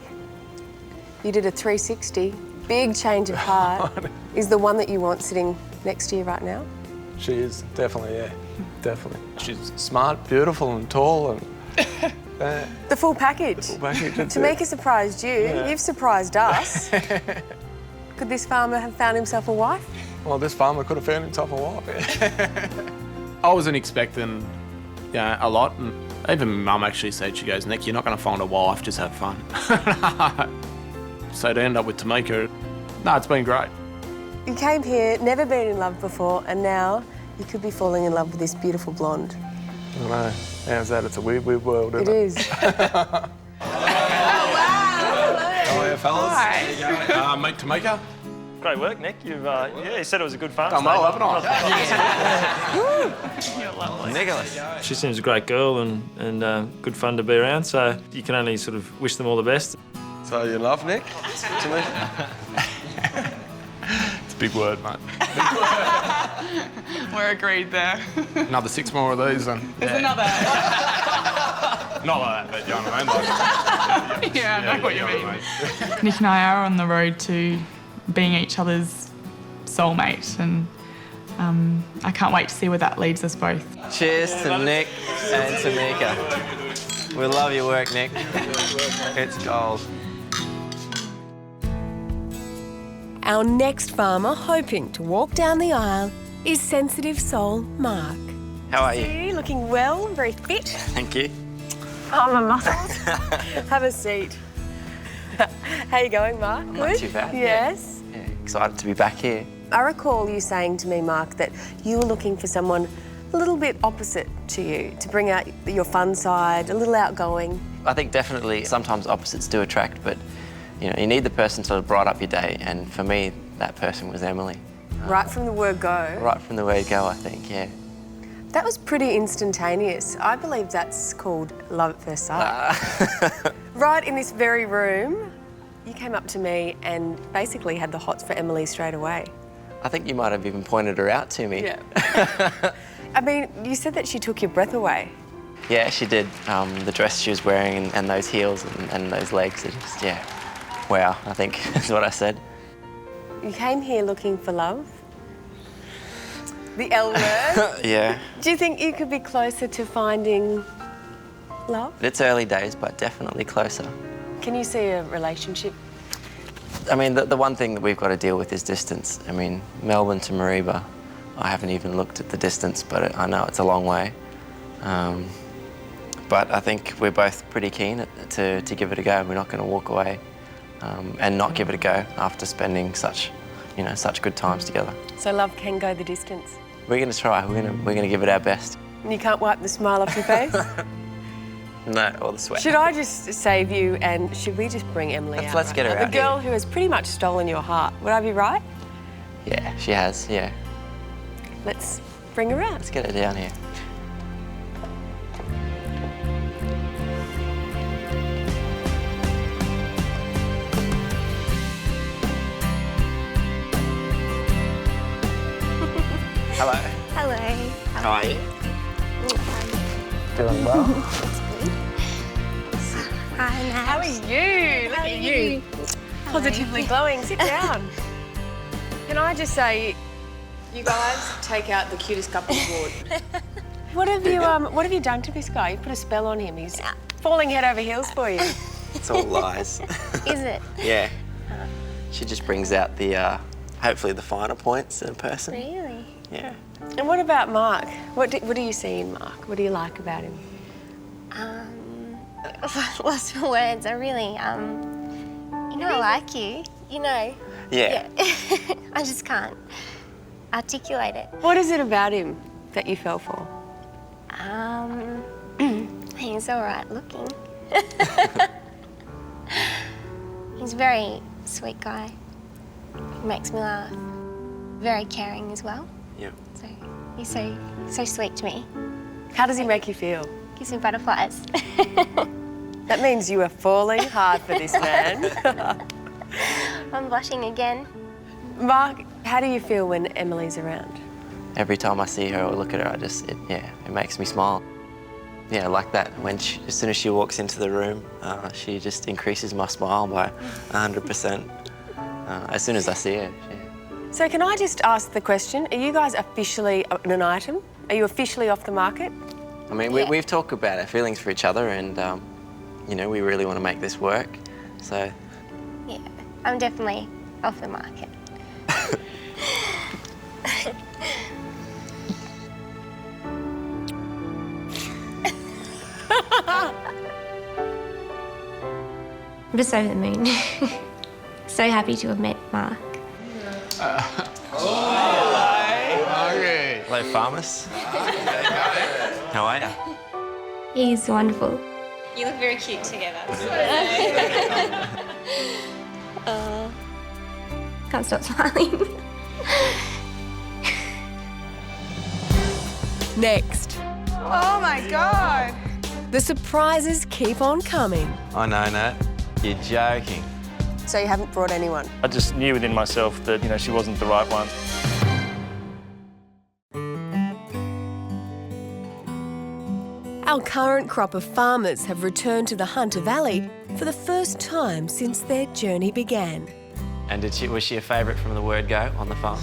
you did a 360, big change of heart. Is the one that you want sitting next to you right now? She is, definitely, yeah, definitely. She's smart, beautiful and tall and... The full package. The full package, that's Tamika surprised you, you've surprised us. Could this farmer have found himself a wife? Well, this farmer could have found himself a wife. I wasn't expecting a lot, and even Mum actually said, she goes, Nick, you're not going to find a wife, just have fun. So to end up with Tamika, no, it's been great. You came here, never been in love before, and now you could be falling in love with this beautiful blonde. I know. How's that? It's a weird, weird world, isn't it? It is. How are you, fellas? Hi. Meet Tamika. Great work, Nick. You've, you said it was a good farm. Done well, haven't I? You're lovely. Nicholas. She seems a great girl and good fun to be around, so you can only sort of wish them all the best. So you love Nick, Tamika? It's a big word, mate. We're agreed there. Another 6 more of these, and... There's another. Not like that, but you know what I mean? Yeah, I know what you mean. Nick and I are on the road to being each other's soulmate, and I can't wait to see where that leads us both. Cheers to Nick and Tamika. We love your work, Nick. It's gold. Our next farmer hoping to walk down the aisle is sensitive soul Mark. How are you? See, looking well, very fit. Thank you. Oh, my muscles. Have a seat. How you going, Mark? Not Good? too bad. Yes? Yeah, excited to be back here. I recall you saying to me, Mark, that you were looking for someone a little bit opposite to you, to bring out your fun side, a little outgoing. I think definitely sometimes opposites do attract, but you need the person to brighten up your day, and for me, that person was Emily. Right from the word go? Right from the word go, I think, yeah. That was pretty instantaneous. I believe that's called love at first sight. Right in this very room, you came up to me and basically had the hots for Emily straight away. I think you might have even pointed her out to me. Yeah. I mean, you said that she took your breath away. Yeah, she did. The dress she was wearing and those heels and those legs are just, yeah. Wow, I think is what I said. You came here looking for love? The L word? Yeah. Do you think you could be closer to finding love? It's early days, but definitely closer. Can you see a relationship? I mean, the one thing that we've got to deal with is distance. I mean, Melbourne to Mareeba, I haven't even looked at the distance, but I know it's a long way. But I think we're both pretty keen to give it a go. We're not going to walk away and not give it a go after spending such good times together. So love can go the distance? We're going to try. We're going to give it our best. And you can't wipe the smile off your face? No, or the sweat. Should I just save you and should we just bring Emily out? Let's get her out The girl who has pretty much stolen your heart. Would I be right? Yeah, she has, yeah. Let's bring her out. Let's get her down here. Hello. Hello. How are you? Doing well. Hi, Nat. How are you? Look at you. Positively glowing. Sit down. Can I just say, you guys take out the cutest couples award. What have you done to this guy? You put a spell on him. He's falling head over heels for you. It's all lies. Is it? Yeah. She just brings out the, hopefully the finer points in person. Really? Yeah. And what about Mark? What do you see in Mark? What do you like about him? Lost for words. I really, I like you. Yeah. I just can't articulate it. What is it about him that you fell for? He's all right looking. He's a very sweet guy. He makes me laugh. Very caring as well. Yeah. So he's so sweet to me. How does he make you feel? Gives me butterflies. That means you are falling hard for this man. I'm blushing again. Mark, how do you feel when Emily's around? Every time I see her or look at her, it makes me smile. Yeah, like that. As soon as she walks into the room, she just increases my smile by 100%. As soon as I see her. Yeah. So can I just ask the question, are you guys officially an item? Are you officially off the market? I mean, we've talked about our feelings for each other and, you know, we really want to make this work, so... Yeah, I'm definitely off the market. I'm just over the moon. So happy to have met Mark. Hello, farmers. How are you? He's wonderful. You look very cute together. Can't stop smiling. Next, Oh my God. the surprises keep on coming. I know, Nat. You're joking. So you haven't brought anyone? I just knew within myself that, you know, she wasn't the right one. Our current crop of farmers have returned to the Hunter Valley for the first time since their journey began. And was she a favourite from the word go on the farm?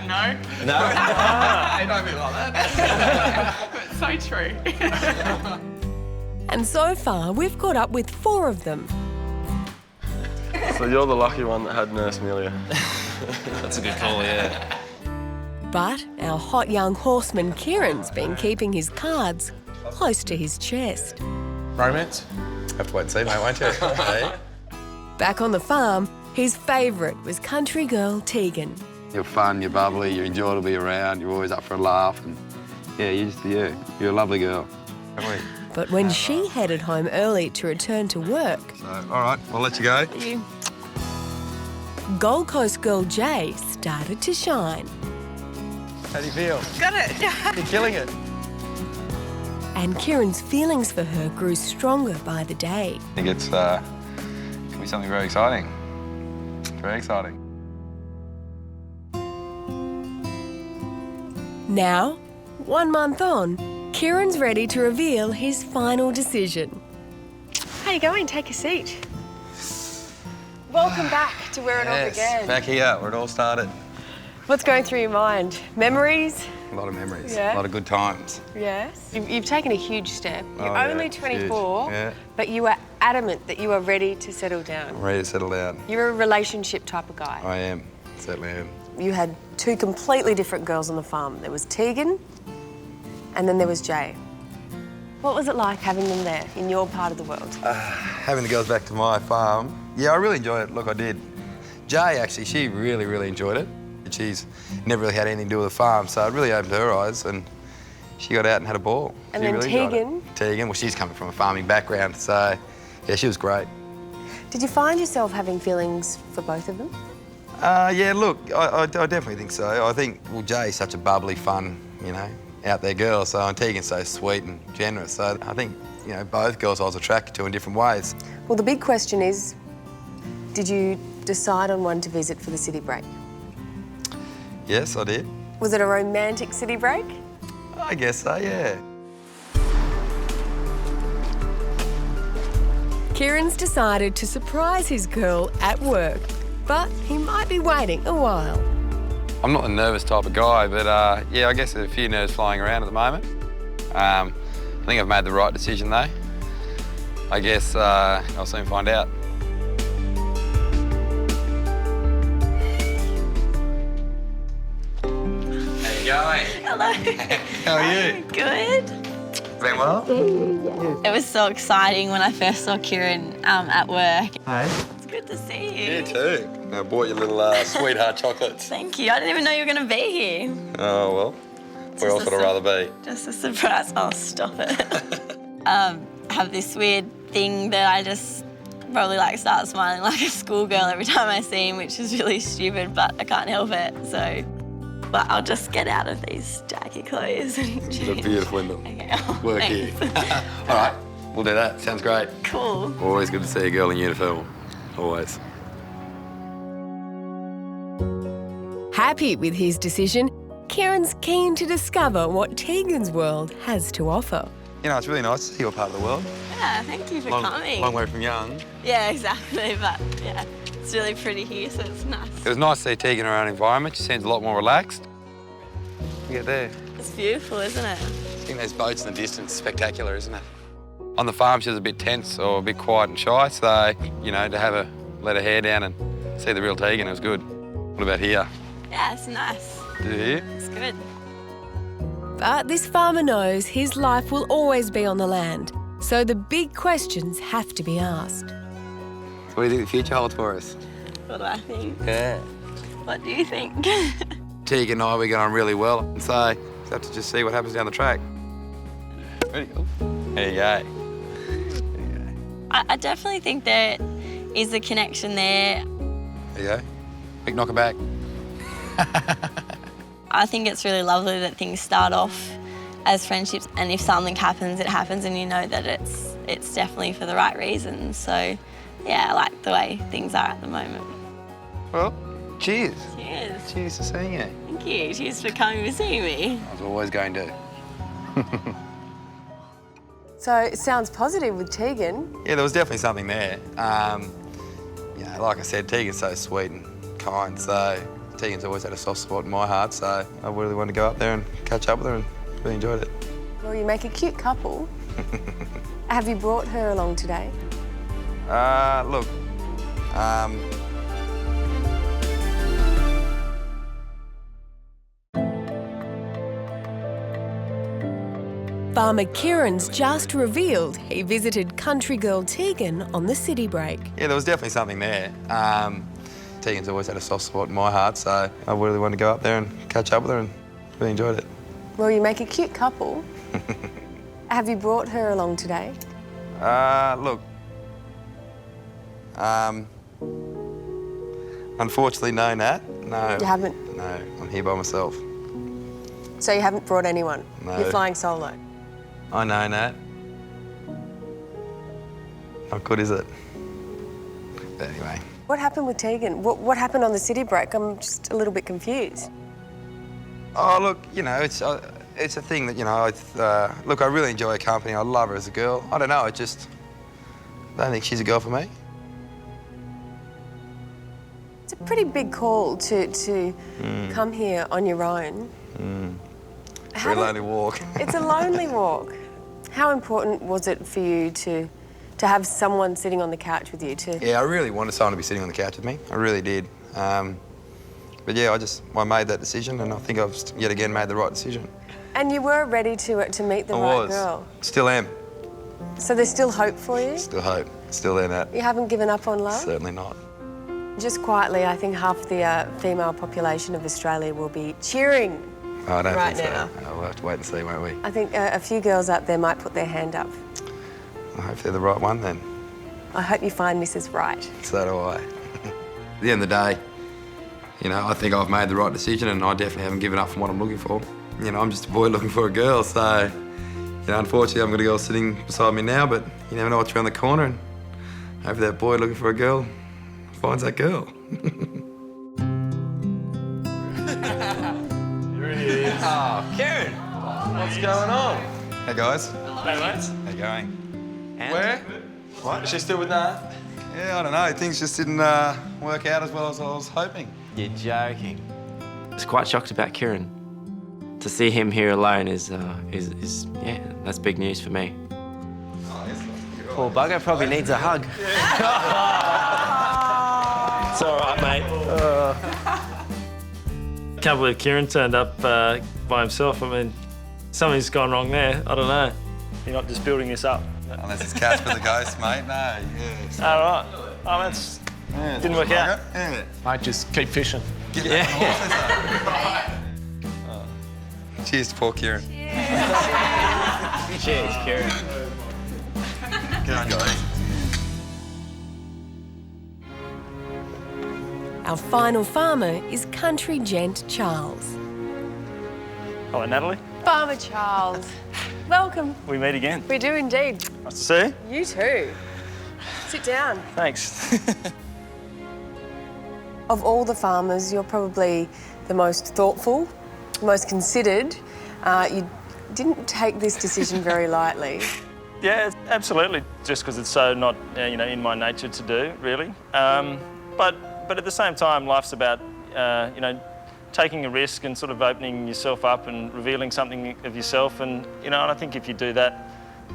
No. No? Hey, don't be like that. It's so true. And so far, we've caught up with 4 of them. So you're the lucky one that had Nurse Melia. That's a good call, yeah. But our hot young horseman Kieran's been keeping his cards close to his chest. Romance? Have to wait and see, mate, won't you? Hey? Back on the farm, his favourite was country girl Tegan. You're fun, you're bubbly, you're enjoyable to be around, you're always up for a laugh, and yeah, you're a lovely girl. But when she headed home early to return to work, So, all right, I'll let you go. Gold Coast girl Jay started to shine. How do you feel? Got it. You're killing it. And Kieran's feelings for her grew stronger by the day. I think it's could be something very exciting. Very exciting. Now, 1 month on, Kieran's ready to reveal his final decision. How you going? Take a seat. Welcome back to where it all began. Back here, where it all started. What's going through your mind? Memories? A lot of memories, Yeah. a lot of good times. Yes. You've taken a huge step. You're Oh, yeah, only it's 24, huge. Yeah. but you are adamant that you are ready to settle down. I'm ready to settle down. You're a relationship type of guy. I am, certainly am. You had 2 completely different girls on the farm. There was Tegan, and then there was Jay. What was it like having them there in your part of the world? Having the girls back to my farm, yeah, I really enjoyed it. Look, I did. Jay, actually, she really, really enjoyed it. She's never really had anything to do with the farm, so it really opened her eyes, and she got out and had a ball. And She then really enjoyed it. Tegan? Tegan, well, she's coming from a farming background, so yeah, she was great. Did you find yourself having feelings for both of them? Yeah, look, I definitely think so. I think, well, Jay's such a bubbly, fun, you know, out there girl, so, and Tegan's so sweet and generous, so I think, you know, both girls I was attracted to in different ways. Well, the big question is, did you decide on one to visit for the city break? Yes, I did. Was it a romantic city break? I guess so, yeah. Kieran's decided to surprise his girl at work, but he might be waiting a while. I'm not a nervous type of guy, but yeah, I guess there's a few nerves flying around at the moment. I think I've made the right decision though. I guess I'll soon find out. How you going? Hello. How are you? Good. Been well? It was so exciting when I first saw Kieran at work. Hey. It's good to see you. You too. I bought you little sweetheart chocolates. Thank you. I didn't even know you were going to be here. Oh, well. Where else would I rather be? Just a surprise. Oh, stop it. Have this weird thing that I just probably like start smiling like a schoolgirl every time I see him, which is really stupid, but I can't help it. So, but I'll just get out of these jacket clothes and You look beautiful in them. Okay. Work here. Thanks. All right. we'll do that. Sounds great. Cool. Always good to see a girl in uniform. Always. Happy with his decision, Kieran's keen to discover what Tegan's world has to offer. You know, it's really nice to see your part of the world. Yeah, thank you for coming. Long way from young. Yeah, exactly, but yeah, it's really pretty here, so it's nice. It was nice to see Tegan in her own environment. She seems a lot more relaxed. Look at there. It's beautiful, isn't it? Seeing those boats in the distance is spectacular, isn't it? On the farm, she was a bit tense or a bit quiet and shy, so, you know, to have her let her hair down and see the real Tegan, it was good. What about here? Yeah, it's nice. Did you hear? It's good. But this farmer knows his life will always be on the land, so the big questions have to be asked. What do you think the future holds for us? What do I think? Yeah. What do you think? Tegan and I, we get on really well, and so we have to just see what happens down the track. Ready? Oh. There you go. I definitely think there is a connection there. There you go. Quick knock her back. I think it's really lovely that things start off as friendships, and if something happens, it happens, and you know that it's definitely for the right reasons. So, yeah, I like the way things are at the moment. Well, cheers. Cheers. Cheers to seeing you. Thank you. Cheers for coming to see me. I was always going to. So it sounds positive with Tegan. Yeah, there was definitely something there. You know, like I said, Tegan's so sweet and kind, so Tegan's always had a soft spot in my heart, so I really wanted to go up there and catch up with her and really enjoyed it. Well, you make a cute couple. Have you brought her along today? Look, Farmer Kieran's just revealed he visited country girl Tegan on the city break. yeah, there was definitely something there. Tegan's always had a soft spot in my heart, so I really wanted to go up there and catch up with her and really enjoyed it. Well, you make a cute couple. Have you brought her along today? Look, unfortunately, no, Nat. No. You haven't? No, I'm here by myself. So you haven't brought anyone? No. You're flying solo? I know, Nat. Not good, is it? But anyway. What happened with Tegan? What happened on the city break? I'm just a little bit confused. Oh, look, you know, it's a thing that, you know, look, I really enjoy her company. I love her as a girl. I don't know, I don't think she's a girl for me. It's a pretty big call to come here on your own. Very lonely walk. It's a lonely walk. How important was it for you to have someone sitting on the couch with you? Yeah, I really wanted someone to be sitting on the couch with me. I really did. But yeah, I made that decision, and I think I've yet again made the right decision. And you were ready to meet the right girl. Still am. So there's still hope for you? Still hope. Still there, Nat. You haven't given up on love? Certainly not. Just quietly, I think half the female population of Australia will be cheering I don't right think now. so. We'll have to wait and see, won't we? I think a few girls up there might put their hand up. I hope they're the right one then. I hope you find Mrs. Right. So do I. At the end of the day, you know, I think I've made the right decision, and I definitely haven't given up from what I'm looking for. You know, I'm just a boy looking for a girl, so, you know, unfortunately I've got a girl sitting beside me now, but you never know what's around the corner, and hopefully that boy looking for a girl finds that girl. Here he is. Oh, Kieran, what's going on? Hey guys. Hey mates. How you going? Where? What? Is she still with Nat? Yeah, I don't know. Things just didn't work out as well as I was hoping. You're joking. I was quite shocked about Kieran. To see him here alone is yeah, that's big news for me. Poor bugger probably needs a hug. It's all right, mate. Can't believe Kieran turned up by himself. I mean, something's gone wrong there. I don't know. You're not just building this up. Unless it's Casper the ghost, mate. No, yes. All right. Oh, that's didn't work out. Yeah. Mate, just keep fishing. Cheers to poor Kieran. Cheers, Kieran. Get on, guys. Our final farmer is country gent Charles. Hello, Natalie. Farmer Charles, Welcome. We meet again. We do indeed. Nice to see you. You too. Sit down. Thanks. Of all the farmers, you're probably the most thoughtful, most considered. You didn't take this decision very lightly. Yeah, absolutely. Just because it's so not, in my nature to do, really. But at the same time, life's about, taking a risk and sort of opening yourself up and revealing something of yourself. And and I think if you do that,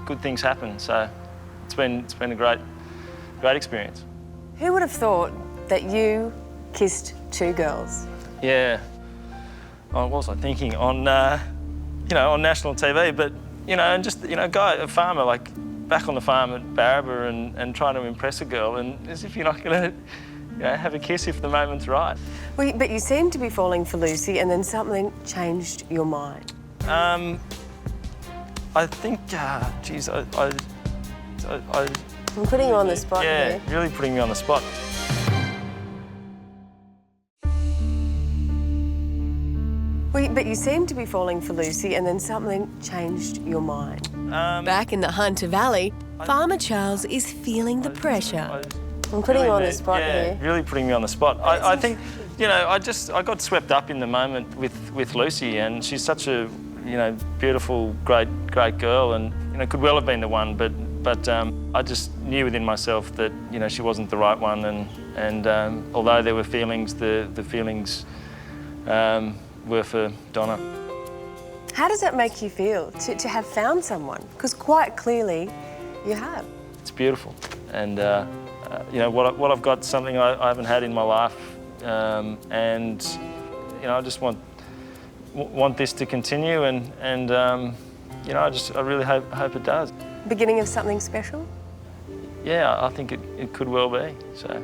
good things happen. So it's been a great experience. Who would have thought that you kissed two girls? Yeah. What was I thinking? On national TV, but, and just, a farmer, like, back on the farm at Barraba and trying to impress a girl, and as if you're not going to, have a kiss if the moment's right. Well, but you seemed to be falling for Lucy, and then something changed your mind. I think, geez, I'm putting you on the spot yeah, here. really putting me on the spot. Well, but you seemed to be falling for Lucy, and then something changed your mind. Back in the Hunter Valley, Farmer Charles is feeling the pressure. I'm putting you on the spot here. Really putting me on the spot. I think, I got swept up in the moment with Lucy, and she's such a, beautiful, great girl, and could well have been the one, but I just knew within myself that she wasn't the right one, and although there were feelings, the feelings were for Donna. How does that make you feel to have found someone? Because quite clearly, you have. It's beautiful, and what I've got, something I haven't had in my life, and I just want this to continue, and I really hope it does. Beginning of something special? Yeah, I think it could well be. So.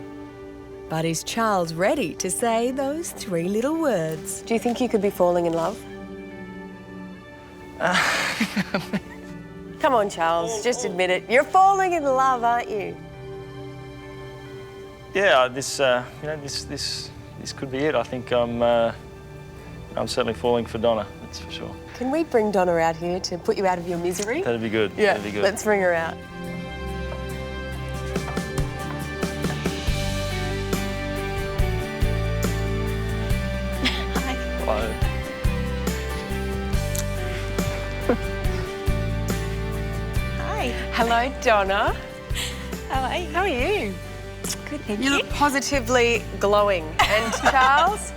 But is Charles ready to say those three little words? Do you think you could be falling in love? Come on, Charles, just admit it. You're falling in love, aren't you? Yeah, this could be it. I think I'm certainly falling for Donna, that's for sure. Can we bring Donna out here to put you out of your misery? That'd be good. Yeah, that'd be good. Let's bring her out. Hello. Hi. Hello, Donna. How are you? Good, thank you. You look positively glowing. And Charles,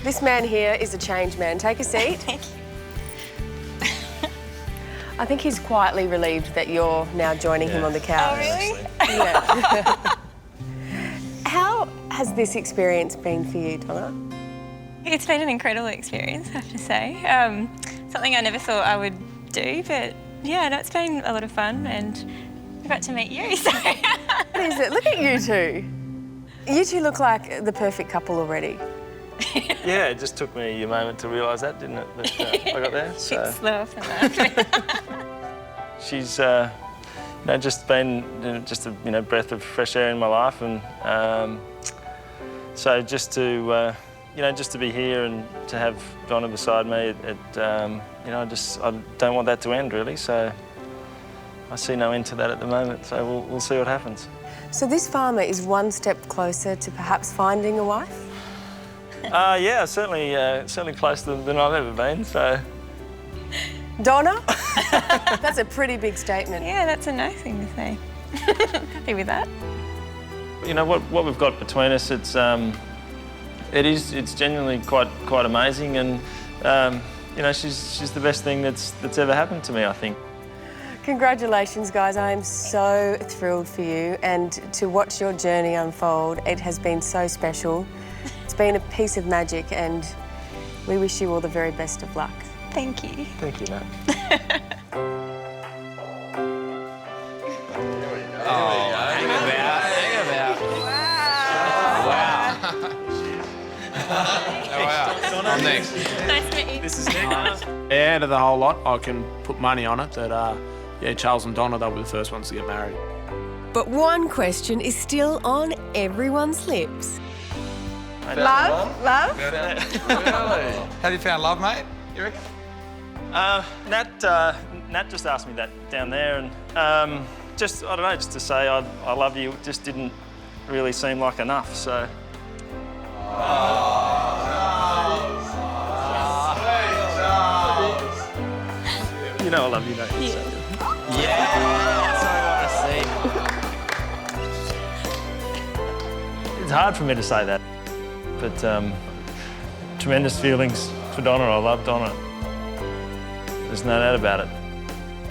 this man here is a changed man. Take a seat. Thank you. I think he's quietly relieved that you're now joining him on the couch. Oh, really? Yeah. How has this experience been for you, Donna? It's been an incredible experience, I have to say. Something I never thought I would do, but yeah, no, it's been a lot of fun, and I got to meet you, so. What is it? Look at you two. You two look like the perfect couple already. Yeah, it just took me a moment to realise that, didn't it? But I got there. So. Slow off from that. She's, just been just a breath of fresh air in my life, and so just to just to be here and to have Donna beside me, I don't want that to end really. So I see no end to that at the moment. So we'll see what happens. So this farmer is one step closer to perhaps finding a wife? Yeah, certainly closer than I've ever been. So. Donna? That's a pretty big statement. Yeah, that's a nice thing to say. Happy with that. What we've got between us, it's genuinely quite amazing, and she's the best thing that's ever happened to me, I think. Congratulations, guys. I am so thrilled for you, and to watch your journey unfold. It has been so special. It's been a piece of magic, and we wish you all the very best of luck. Thank you. Thank you, Nat. Hang about. Wow. I'm next. Nice to meet you. This is Nick. Out of the whole lot, I can put money on it that, Charles and Donna, they'll be the first ones to get married. But one question is still on everyone's lips. Love? Really? Have you found love, mate? You reckon? Nat just asked me that down there, and just, I don't know, just to say I love you just didn't really seem like enough, so. You know I love you, don't you? So. Yeah, that's what I want to see. It's hard for me to say that, but tremendous feelings for Donna. I love Donna. There's no doubt about it.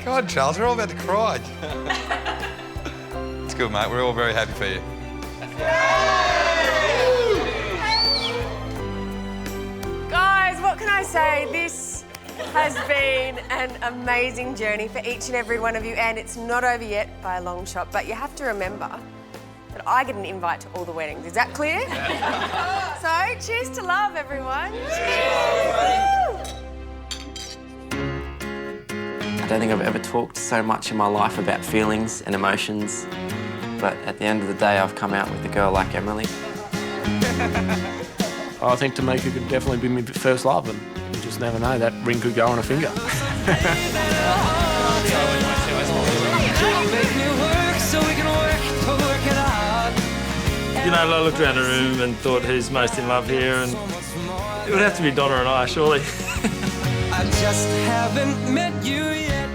God, Charles, we're all about to cry. It's good, mate. We're all very happy for you. Guys, what can I say? This has been an amazing journey for each and every one of you, and it's not over yet by a long shot, but you have to remember that I get an invite to all the weddings. Is that clear? So, cheers to love, everyone. Cheers. I don't think I've ever talked so much in my life about feelings and emotions, but at the end of the day, I've come out with a girl like Emily. I think Tamika could definitely be my first love, and you just never know, that ring could go on a finger. You know, I looked around the room and thought, who's most in love here? And it would have to be Donna and I, surely. I just haven't met you yet.